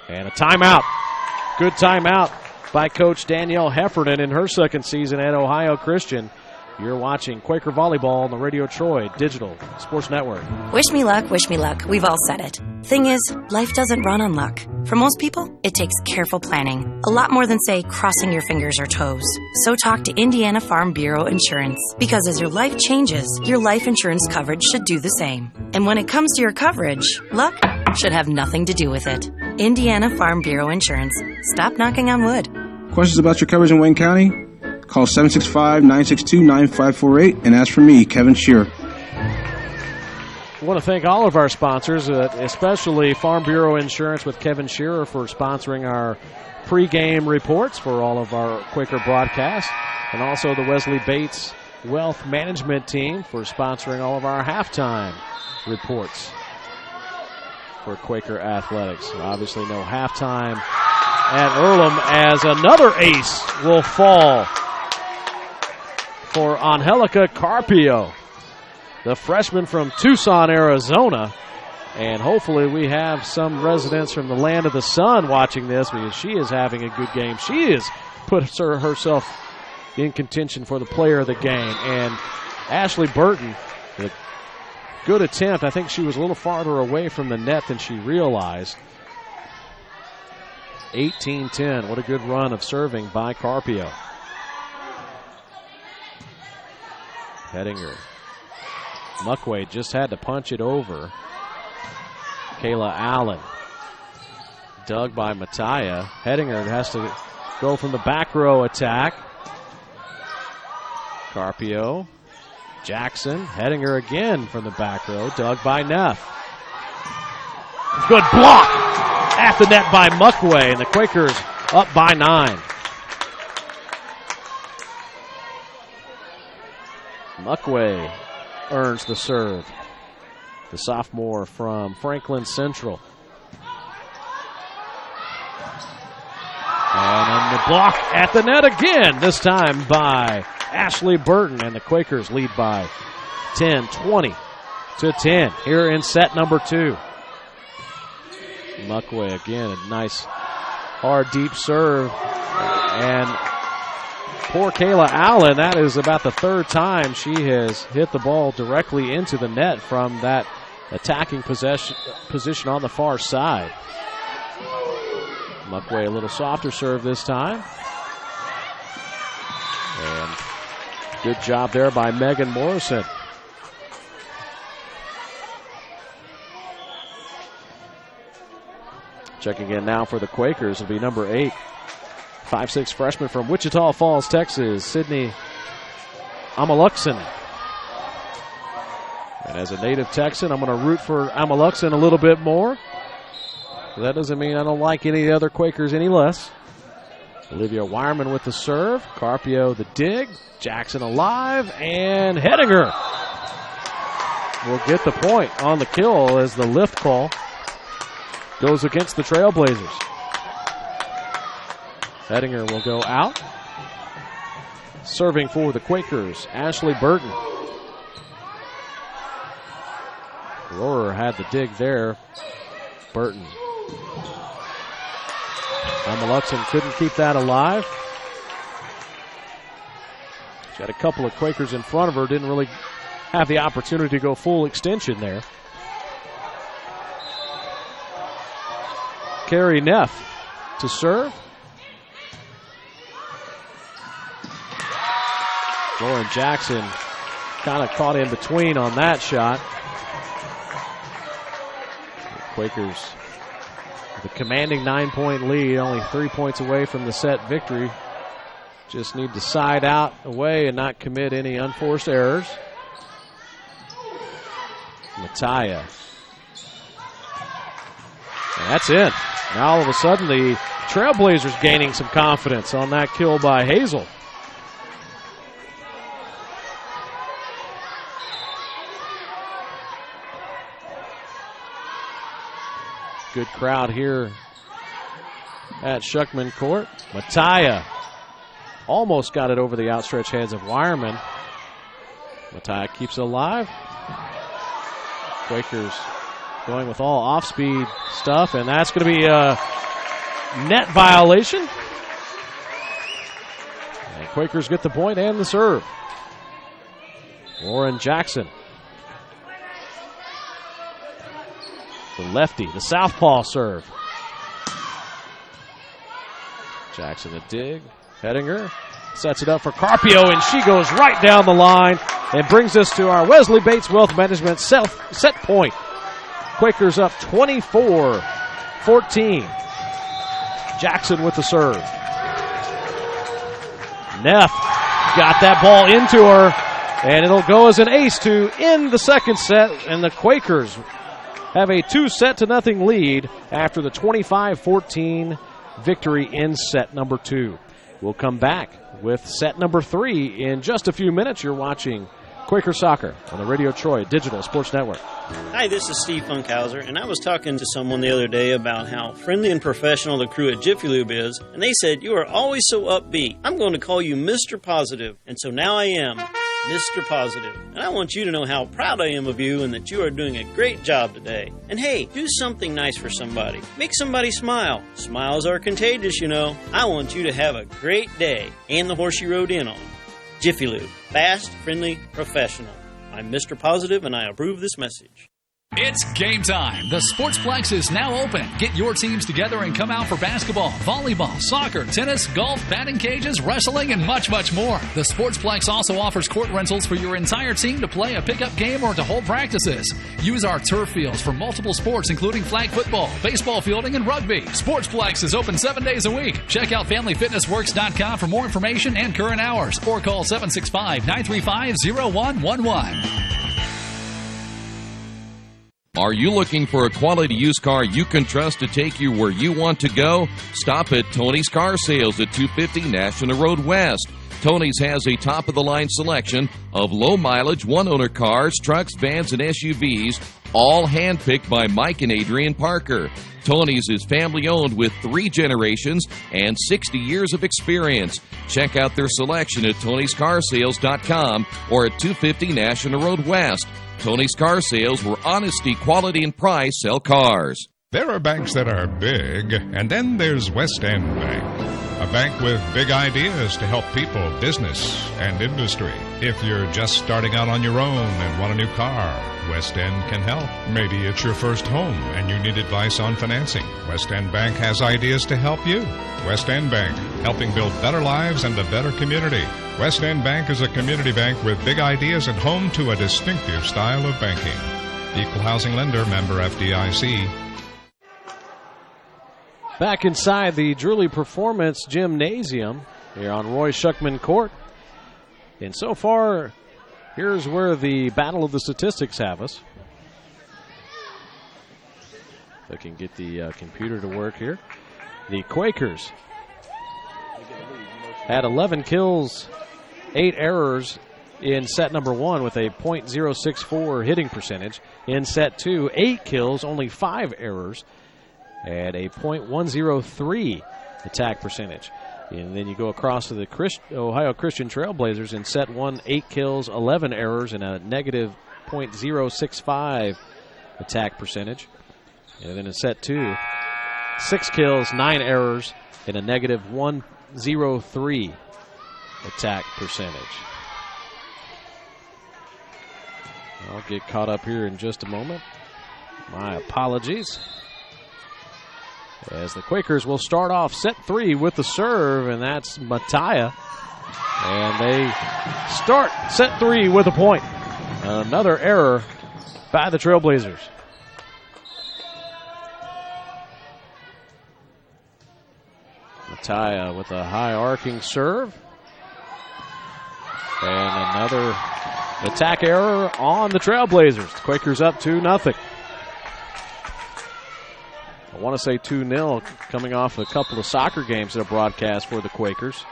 And a timeout. Good timeout by Coach Danielle Heffernan in her second season at Ohio Christian. You're watching Quaker Volleyball on the Radio Troy Digital Sports Network. Wish me luck, wish me luck. We've all said it. Thing is, life doesn't run on luck. For most people, it takes careful planning. A lot more than, say, crossing your fingers or toes. So talk to Indiana Farm Bureau Insurance. Because as your life changes, your life insurance coverage should do the same. And when it comes to your coverage, luck should have nothing to do with it. Indiana Farm Bureau Insurance. Stop knocking on wood. Questions about your coverage in Wayne County? Call 765-962-9548 and ask for me, Kevin Shearer. I want to thank all of our sponsors, especially Farm Bureau Insurance with Kevin Shearer for sponsoring our pregame reports for all of our Quaker broadcasts, and also the Wesley Bates Wealth Management Team for sponsoring all of our halftime reports for Quaker Athletics. Obviously no halftime at Earlham as another ace will fall for Angelica Carpio, the freshman from Tucson, Arizona. And hopefully we have some residents from the land of the sun watching this, because she is having a good game. She has put herself in contention for the player of the game. And Ashley Burton, a good attempt. I think she was a little farther away from the net than she realized. 18-10. What a good run of serving by Carpio. Hettinger. Muckway just had to punch it over. Kayla Allen. Dug by Mattia. Hettinger has to go from the back row attack. Carpio. Jackson. Hettinger again from the back row. Dug by Neff. Good block at the net by Muckway, and the Quakers up by 9. Muckway earns the serve. The sophomore from Franklin Central. And then the block at the net again, this time by Ashley Burton, and the Quakers lead by 10, 20-10 here in set number 2. Muckway again, a nice hard deep serve, and poor Kayla Allen, that is about the third time she has hit the ball directly into the net from that attacking position on the far side. Muckway a little softer serve this time. And good job there by Megan Morrison. Checking in now for the Quakers will be number 8. 5'6" freshman from Wichita Falls, Texas, Sydney Amaluxon. And as a native Texan, I'm going to root for Amaluxon a little bit more. That doesn't mean I don't like any of the other Quakers any less. Olivia Wireman with the serve. Carpio the dig. Jackson alive. And Hettinger will get the point on the kill as the lift call goes against the Trailblazers. Hettinger will go out. Serving for the Quakers, Ashley Burton. Rohrer had the dig there. Burton. Amaluxon couldn't keep that alive. She had a couple of Quakers in front of her, didn't really have the opportunity to go full extension there. Carrie Neff to serve. Lauren Jackson kind of caught in between on that shot. The Quakers with a commanding 9-point lead, only 3 points away from the set victory. Just need to side out away and not commit any unforced errors. Mattia. And that's in. Now all of a sudden the Trailblazers gaining some confidence on that kill by Hazel. Good crowd here at Schuckman Court. Mattia almost got it over the outstretched hands of Wireman. Mattia keeps it alive. Quakers going with all off-speed stuff, and that's going to be a net violation. And Quakers get the point and the serve. Lauren Jackson. The lefty, the southpaw serve. Jackson a dig. Hettinger sets it up for Carpio, and she goes right down the line and brings us to our Wesley Bates Wealth Management set point. Quakers up 24-14. Jackson with the serve. Neff got that ball into her, and it'll go as an ace to end the second set, and the Quakers have a 2-0 lead after the 25-14 victory in set number 2. We'll come back with set number 3 in just a few minutes. You're watching Quaker Soccer on the Radio Troy Digital Sports Network. Hi, this is Steve Funkhauser, and I was talking to someone the other day about how friendly and professional the crew at Jiffy Lube is, and they said, "You are always so upbeat. I'm going to call you Mr. Positive." And so now I am Mr. Positive. And I want you to know how proud I am of you and that you are doing a great job today. And hey, do something nice for somebody. Make somebody smile. Smiles are contagious, you know. I want you to have a great day and the horse you rode in on. Jiffy Lube. Fast, friendly, professional. I'm Mr. Positive, and I approve this message. It's game time. The Sportsplex is now open. Get your teams together and come out for basketball, volleyball, soccer, tennis, golf, batting cages, wrestling, and much, much more. The Sportsplex also offers court rentals for your entire team to play a pickup game or to hold practices. Use our turf fields for multiple sports, including flag football, baseball fielding, and rugby. Sportsplex is open 7 days a week. Check out FamilyFitnessWorks.com for more information and current hours, or call 765-935-0111. Are you looking for a quality used car you can trust to take you where you want to go? Stop at Tony's Car Sales at 250 National Road West. Tony's has a top-of-the-line selection of low-mileage, one-owner cars, trucks, vans, and SUVs, all hand-picked by Mike and Adrian Parker. Tony's is family-owned with 3 generations and 60 years of experience. Check out their selection at Tony'sCarsales.com or at 250 National Road West. Tony's Car Sales, where honesty, quality, and price sell cars. There are banks that are big, and then there's West End Bank. A bank with big ideas to help people, business, and industry. If you're just starting out on your own and want a new car, West End can help. Maybe it's your first home and you need advice on financing. West End Bank has ideas to help you. West End Bank, helping build better lives and a better community. West End Bank is a community bank with big ideas and home to a distinctive style of banking. Equal housing lender, member FDIC. Back inside the Drewry Performance Gymnasium here on Roy Schuckman Court. And so far, here's where the battle of the statistics have us. If I can get the computer to work here. The Quakers had 11 kills, 8 errors in set number 1 with a .064 hitting percentage. In set 2, 8 kills, only 5 errors, and a .103 attack percentage. And then you go across to the Ohio Christian Trailblazers in set 1, 8 kills, 11 errors, and a negative .065 attack percentage. And then in set 2, 6 kills, 9 errors, and a negative .103 attack percentage. I'll get caught up here in just a moment. My apologies. As the Quakers will start off set 3 with the serve, and that's Mattia. And they start set 3 with a point. Another error by the Trailblazers. Mattia with a high arcing serve. And another attack error on the Trailblazers. The Quakers up 2-0. I want to say 2-0 coming off a couple of soccer games that are broadcast for the Quakers.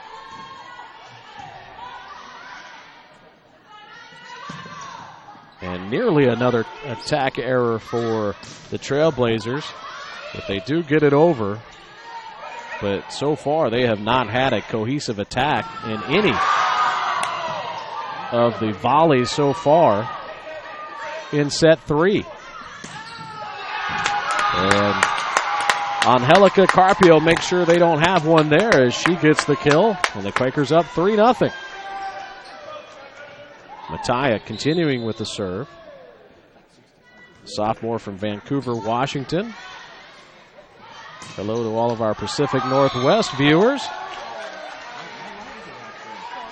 And nearly another attack error for the Trailblazers if they do get it over. But so far they have not had a cohesive attack in any of the volleys so far in set 3. And Angelica Carpio makes sure they don't have one there as she gets the kill, and the Quakers up 3-0. Mattia continuing with the serve. Sophomore from Vancouver, Washington. Hello to all of our Pacific Northwest viewers.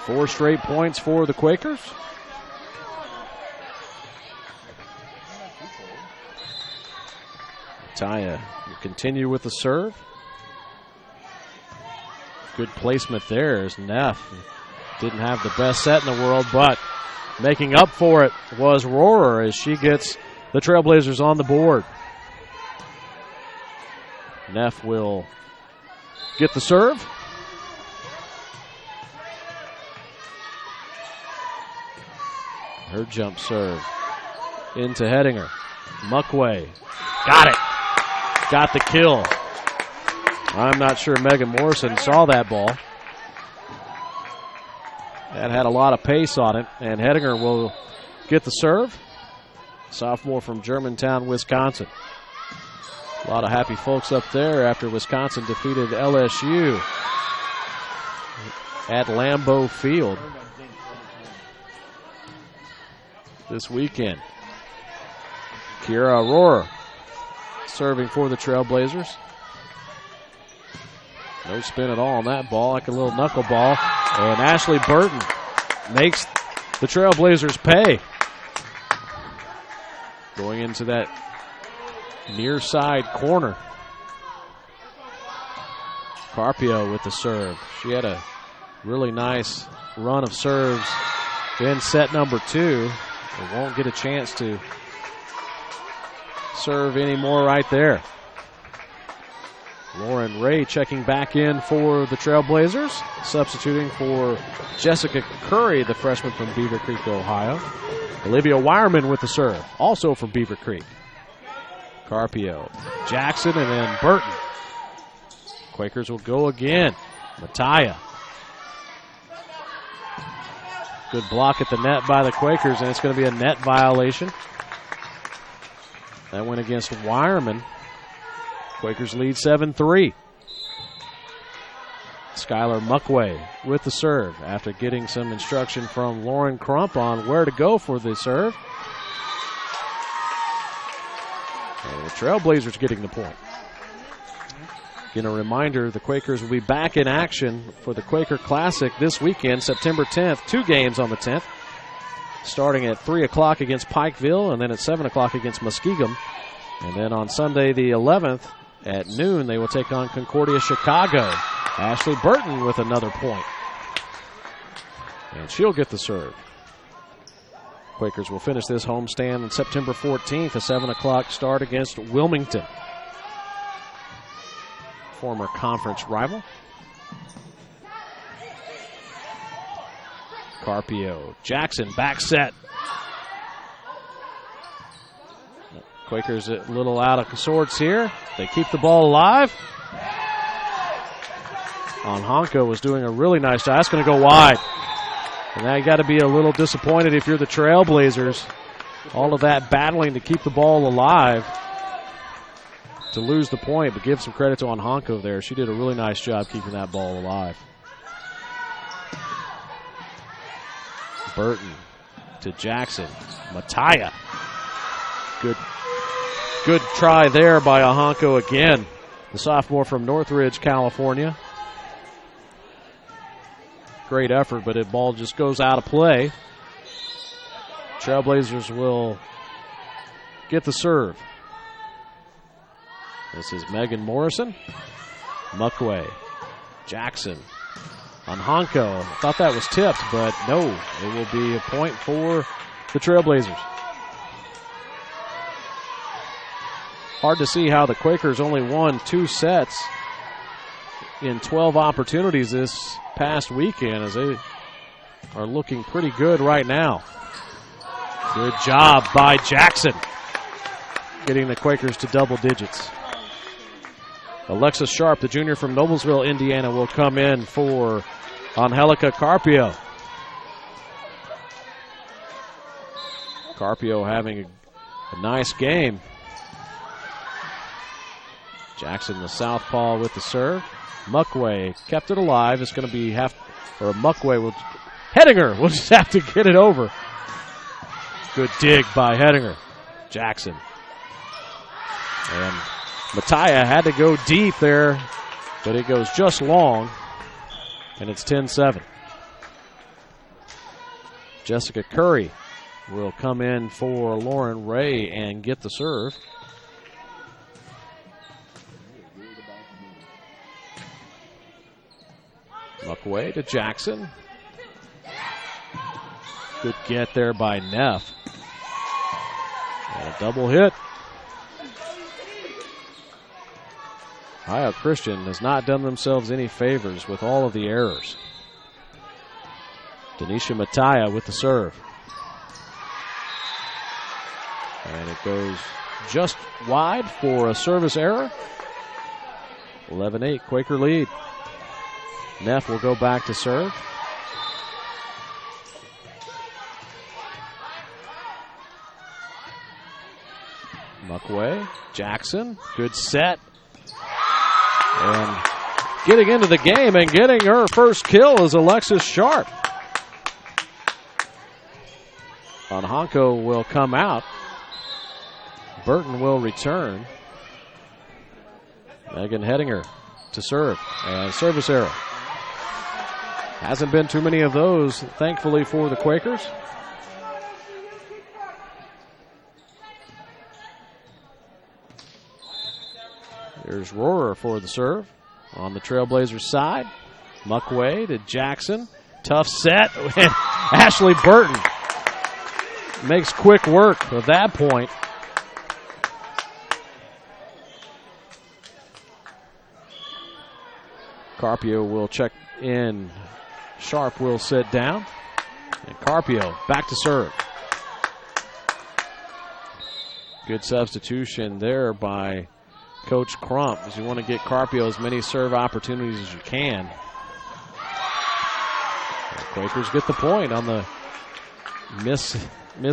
4 straight points for the Quakers. Mattia will continue with the serve. Good placement there as Neff Didn't have the best set in the world, but making up for it was Rohrer as she gets the Trailblazers on the board. Neff will get the serve. Her jump serve into Hedinger. Muckway. Got it. Got the kill. I'm not sure Megan Morrison saw that ball. That had a lot of pace on it, and Hedinger will get the serve. Sophomore from Germantown, Wisconsin. A lot of happy folks up there after Wisconsin defeated LSU at Lambeau Field this weekend. Kiera Rohrer serving for the Trailblazers. No spin at all on that ball, like a little knuckleball. And Ashley Burton makes the Trailblazers pay. Going into that near side corner. Carpio with the serve. She had a really nice run of serves in set number 2. But won't get a chance to serve anymore right there. Lauren Ray checking back in for the Trailblazers, substituting for Jessica Curry, the freshman from Beaver Creek, Ohio. Olivia Wireman with the serve, also from Beaver Creek. Carpio, Jackson, and then Burton. Quakers will go again. Mattia. Good block at the net by the Quakers, and it's going to be a net violation. That went against Wireman. Quakers lead 7-3. Skylar Muckway with the serve after getting some instruction from Lauren Crump on where to go for the serve. And the Trailblazers getting the point. Again, a reminder, the Quakers will be back in action for the Quaker Classic this weekend, September 10th. 2 games on the 10th, starting at 3 o'clock against Pikeville and then at 7 o'clock against Muskegum. And then on Sunday the 11th at noon, they will take on Concordia Chicago. Ashley Burton with another point. And she'll get the serve. Quakers will finish this homestand on September 14th, a 7 o'clock start against Wilmington. Former conference rival. Carpio. Jackson back set. Quakers a little out of sorts here. They keep the ball alive. Onhanko was doing a really nice job. That's going to go wide. And now you got to be a little disappointed if you're the Trailblazers. All of that battling to keep the ball alive to lose the point, but give some credit to Onhanko there. She did a really nice job keeping that ball alive. Burton to Jackson. Mattia. Good try there by Onhanko again. The sophomore from Northridge, California. Great effort, but the ball just goes out of play. Trailblazers will get the serve. This is Megan Morrison. Muckway. Jackson. Onhanko. Thought that was tipped, but no. It will be a point for the Trailblazers. Hard to see how the Quakers only won 2 sets in 12 opportunities this past weekend, as they are looking pretty good right now. Good job by Jackson, getting the Quakers to double digits. Alexis Sharp, the junior from Noblesville, Indiana, will come in for Angelica Carpio. Carpio having a nice game. Jackson, the southpaw, with the serve. Muckway kept it alive. It's going to be Muckway will. Hedinger will just have to get it over. Good dig by Hedinger. Jackson. And Mattia had to go deep there, but it goes just long, and it's 10-7. Jessica Curry will come in for Lauren Ray and get the serve. Muckway to Jackson. Good get there by Neff. And a double hit. Ohio Christian has not done themselves any favors with all of the errors. Denisha Mataya with the serve. And it goes just wide for a service error. 11-8, Quaker lead. Neff will go back to serve. Muckway, Jackson, good set. And getting into the game and getting her first kill is Alexis Sharp. Onhanko will come out. Burton will return. Megan Hedinger to serve. And service error. Hasn't been too many of those, thankfully, for the Quakers. Here's Rohrer for the serve on the Trailblazers side. Muckway to Jackson. Tough set. Ashley Burton makes quick work of that point. Carpio will check in. Sharp will sit down. And Carpio back to serve. Good substitution there by Coach Crump, as you want to get Carpio as many serve opportunities as you can. The Quakers get the point on the miss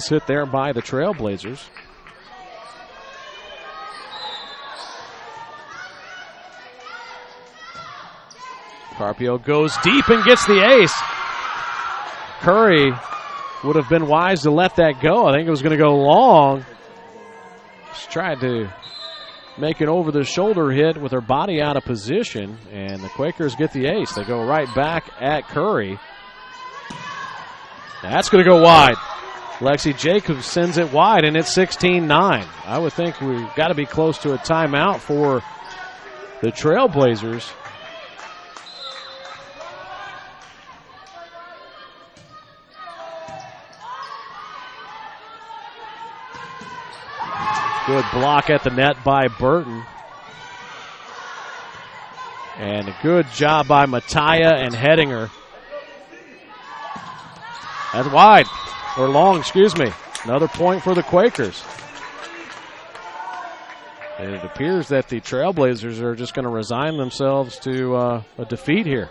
hit there by the Trailblazers. Carpio goes deep and gets the ace. Curry would have been wise to let that go. I think it was going to go long. She tried to make an over-the-shoulder hit with her body out of position, and the Quakers get the ace. They go right back at Curry. That's going to go wide. Lexi Jacobs sends it wide, and it's 16-9. I would think we've got to be close to a timeout for the Trailblazers. Good block at the net by Burton. And a good job by Mataya and Hedinger. That's wide. Or long, excuse me. Another point for the Quakers. And it appears that the Trailblazers are just going to resign themselves to a defeat here.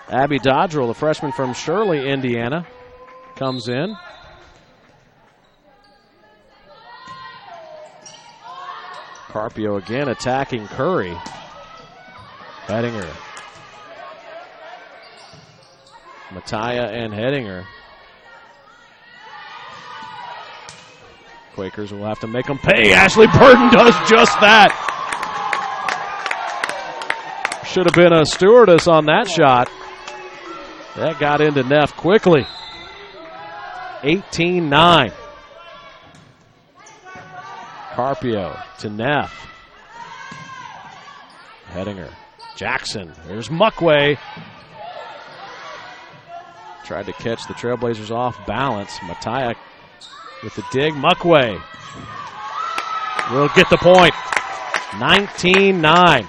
Abby Dodrell, the freshman from Shirley, Indiana, comes in. Carpio again attacking Curry. Hedinger. Mataya and Hedinger. Quakers will have to make them pay. Ashley Burton does just that. Should have been a stewardess on that shot. That got into Neff quickly. 18-9. Carpio to Neff. Hedinger. Jackson. There's Muckway. Tried to catch the Trailblazers off balance. Mataya with the dig. Muckway will get the point. 19-9.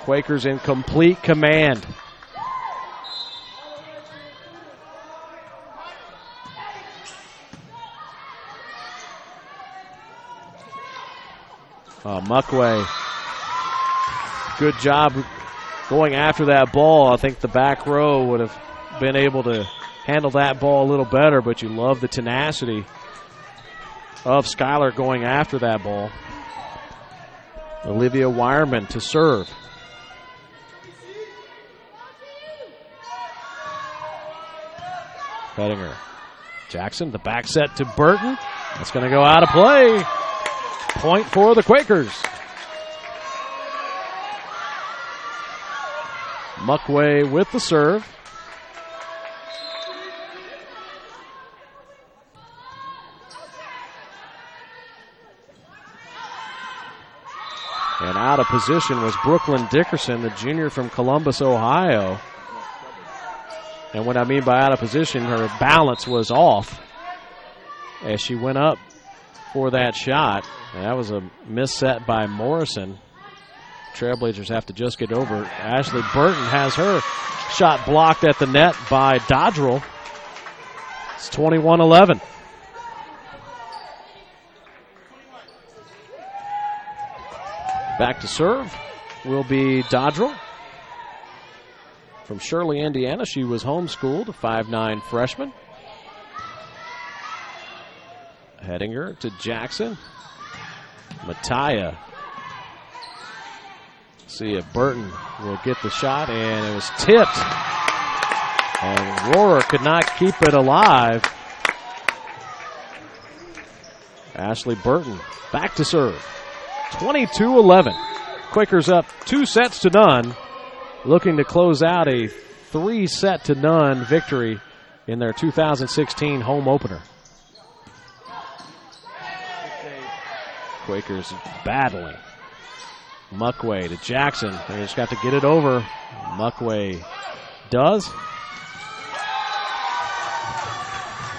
Quakers in complete command. Muckway, good job going after that ball. I think the back row would have been able to handle that ball a little better, but you love the tenacity of Skylar going after that ball. Olivia Wireman to serve. Hedinger. Jackson, the back set to Burton. That's going to go out of play. Point for the Quakers. Muckway with the serve. And Out of position was Brooklyn Dickerson, the junior from Columbus, Ohio. And what I mean by out of position, her balance was off as she went up for that shot. And that was a miss set by Morrison. Trailblazers have to just get over. Ashley Burton has her shot blocked at the net by Dodrell. It's 21-11. Back to serve will be Dodrell. From Shirley, Indiana, she was homeschooled, a 5'9" freshman. Hedinger to Jackson. Mattia. See if Burton will get the shot, and it was tipped. And Rohrer could not keep it alive. Ashley Burton back to serve. 22-11. Quakers up 2-0, looking to close out a 3-0 victory in their 2016 home opener. Quakers battling. Muckway to Jackson. They just got to get it over. Muckway does.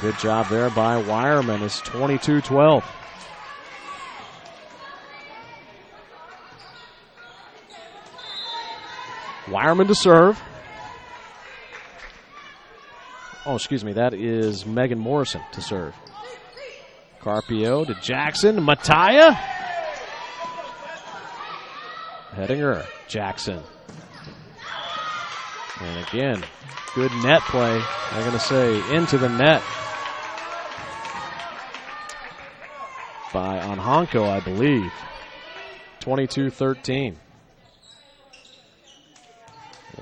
Good job there by Wireman. It's 22-12. Wireman to serve. Oh, excuse me. That is Megan Morrison to serve. Carpio to Jackson. Mattia. Hedinger. Jackson. And again, good net play. I'm going to say into the net by Anhanko, I believe. 22-13.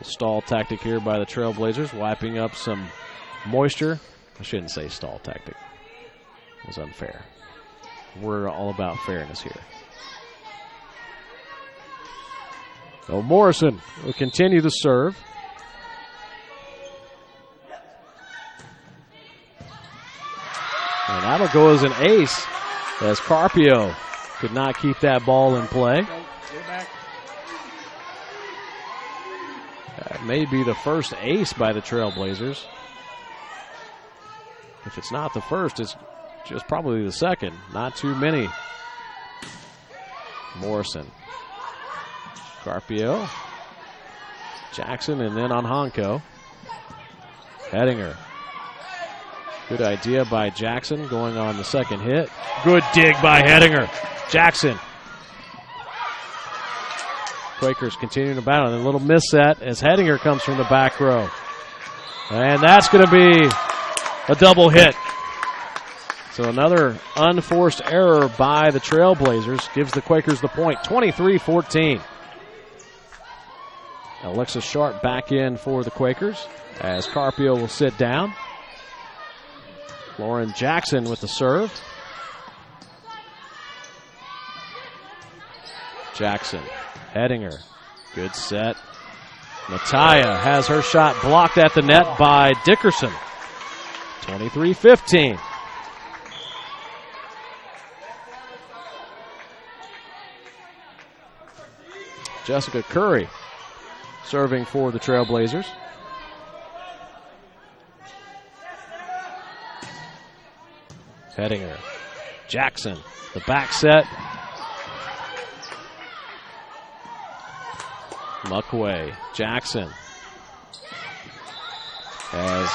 Stall tactic here by the Trailblazers, wiping up some moisture. I shouldn't say stall tactic. It was unfair. We're all about fairness here. So Morrison will continue to serve. And that'll go as an ace as Carpio could not keep that ball in play. That may be the first ace by the Trailblazers. If it's not the first, it's just probably the second. Not too many. Morrison. Carpio. Jackson, and then Anhanko. Hedinger. Good idea by Jackson going on the second hit. Good dig by Hedinger. Jackson. Quakers continuing to battle. And a little miss set as Hedinger comes from the back row. And that's going to be a double hit. So another unforced error by the Trailblazers gives the Quakers the point. 23-14. Alexa Sharp back in for the Quakers as Carpio will sit down. Lauren Jackson with the serve. Jackson. Hedinger. Good set. Mattia has her shot blocked at the net by Dickerson. 23-15. Jessica Curry serving for the Trailblazers. Hedinger. Jackson. The back set. Muckway. Jackson. As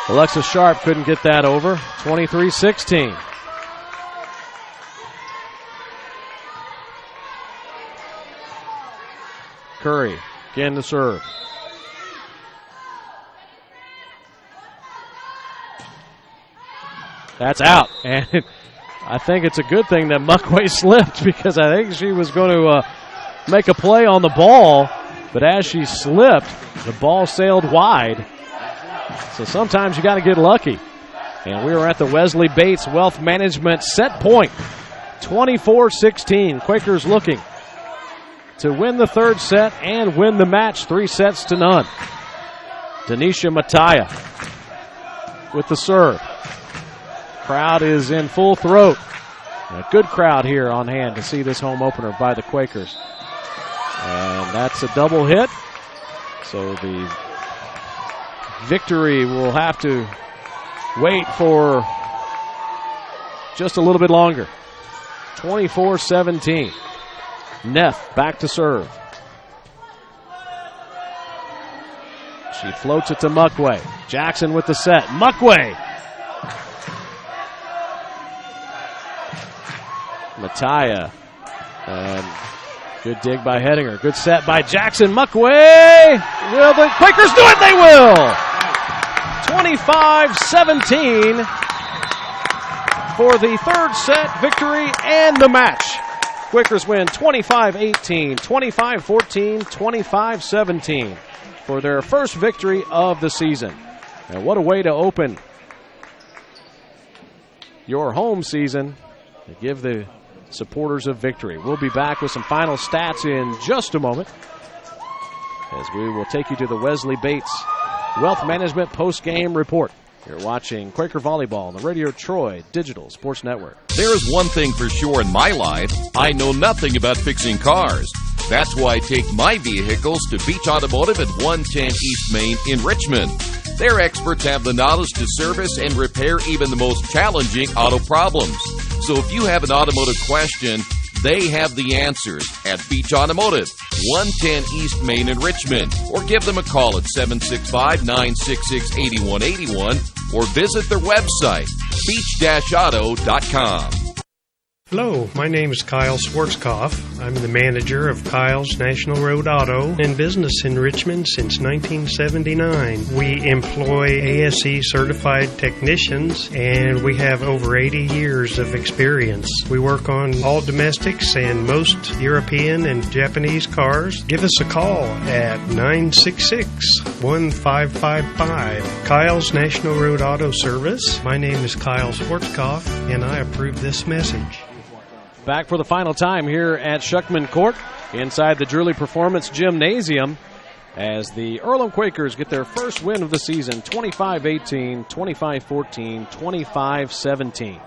Alexa Sharp couldn't get that over. 23-16. Curry again to serve. That's out. And I think it's a good thing that Muckway slipped because I think she was going to make a play on the ball. But as she slipped, the ball sailed wide. So sometimes you got to get lucky. And we are at the Wesley Bates Wealth Management set point. 24-16. Quakers looking to win the third set and win the match 3-0. Denisha Mattia with the serve. Crowd is in full throat. A good crowd here on hand to see this home opener by the Quakers. And that's a double hit. So the victory will have to wait for just a little bit longer. 24-17. Neff back to serve. She floats it to Muckway. Jackson with the set. Muckway. Mattia. And good dig by Hedinger. Good set by Jackson. Muckway. Will the Quakers do it? They will. 25-17 for the third set victory and the match. Quakers win 25-18, 25-14, 25-17 for their first victory of the season. And what a way to open your home season to give the supporters of victory. We'll be back with some final stats in just a moment as we will take you to the Wesley Bates Wealth Management post-game report. You're watching Quaker Volleyball on the Radio Troy Digital Sports Network. There is one thing for sure in my life. I know nothing about fixing cars. That's why I take my vehicles to Beach Automotive at 110 East Main in Richmond. Their experts have the knowledge to service and repair even the most challenging auto problems. So if you have an automotive question, they have the answers at Beach Automotive, 110 East Main in Richmond. Or give them a call at 765-966-8181 or visit their website, beach-auto.com. Hello, my name is Kyle Schwarzkopf. I'm the manager of Kyle's National Road Auto, in business in Richmond since 1979. We employ ASE certified technicians, and we have over 80 years of experience. We work on all domestics and most European and Japanese cars. Give us a call at 966-1555. Kyle's National Road Auto Service. My name is Kyle Schwarzkopf, and I approve this message. Back for the final time here at Schuckman Court inside the Drewry Performance Gymnasium as the Earlham Quakers get their first win of the season, 25-18, 25-14, 25-17.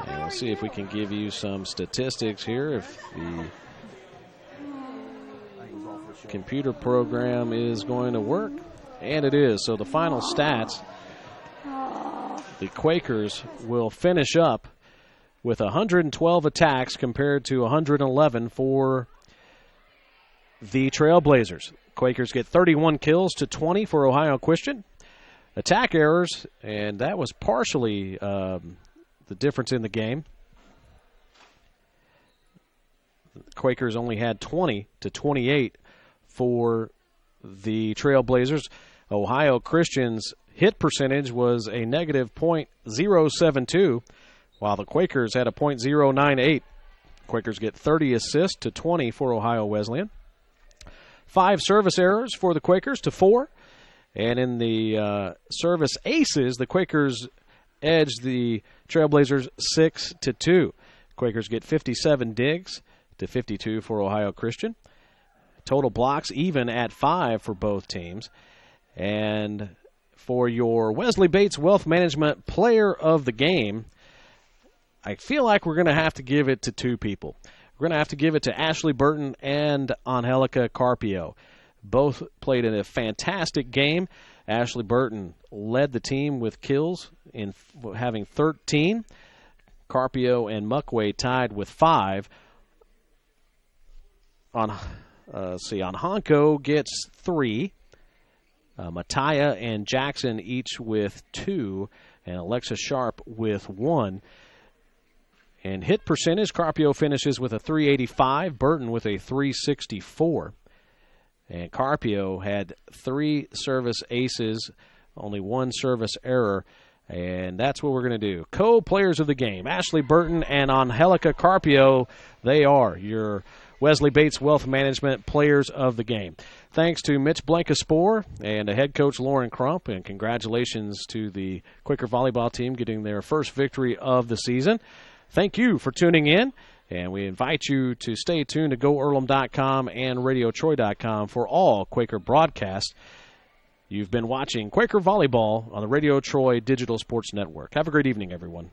And we'll see if we can give you some statistics here, if the computer program is going to work. And it is. So the final stats, the Quakers will finish up with 112 attacks compared to 111 for the Trailblazers. Quakers get 31 kills to 20 for Ohio Christian. Attack errors, and that was partially the difference in the game. Quakers only had 20 to 28 for the Trailblazers. Ohio Christian's hit percentage was a negative .072, while the Quakers had a .098. Quakers get 30 assists to 20 for Ohio Wesleyan. 5 service errors for the Quakers to 4. And in the service aces, the Quakers edge the Trailblazers 6-2. Quakers get 57 digs to 52 for Ohio Christian. Total blocks even at 5 for both teams. And for your Wesley Bates Wealth Management Player of the Game, I feel like we're going to have to give it to 2 people. We're going to have to give it to Ashley Burton and Angelica Carpio. Both played in a fantastic game. Ashley Burton led the team with kills in having 13. Carpio and Muckway tied with 5. Honko gets 3. Mattia and Jackson each with 2. And Alexa Sharp with 1. And hit percentage, Carpio finishes with a .385, Burton with a .364. And Carpio had 3 service aces, only 1 service error. And that's what we're going to do. Co-players of the game, Ashley Burton and Angelica Carpio, they are your Wesley Bates Wealth Management Players of the Game. Thanks to Mitch Blancaspor and head coach Lauren Crump, and congratulations to the Quaker Volleyball team getting their first victory of the season. Thank you for tuning in, and we invite you to stay tuned to GoEarlham.com and RadioTroy.com for all Quaker broadcasts. You've been watching Quaker Volleyball on the Radio Troy Digital Sports Network. Have a great evening, everyone.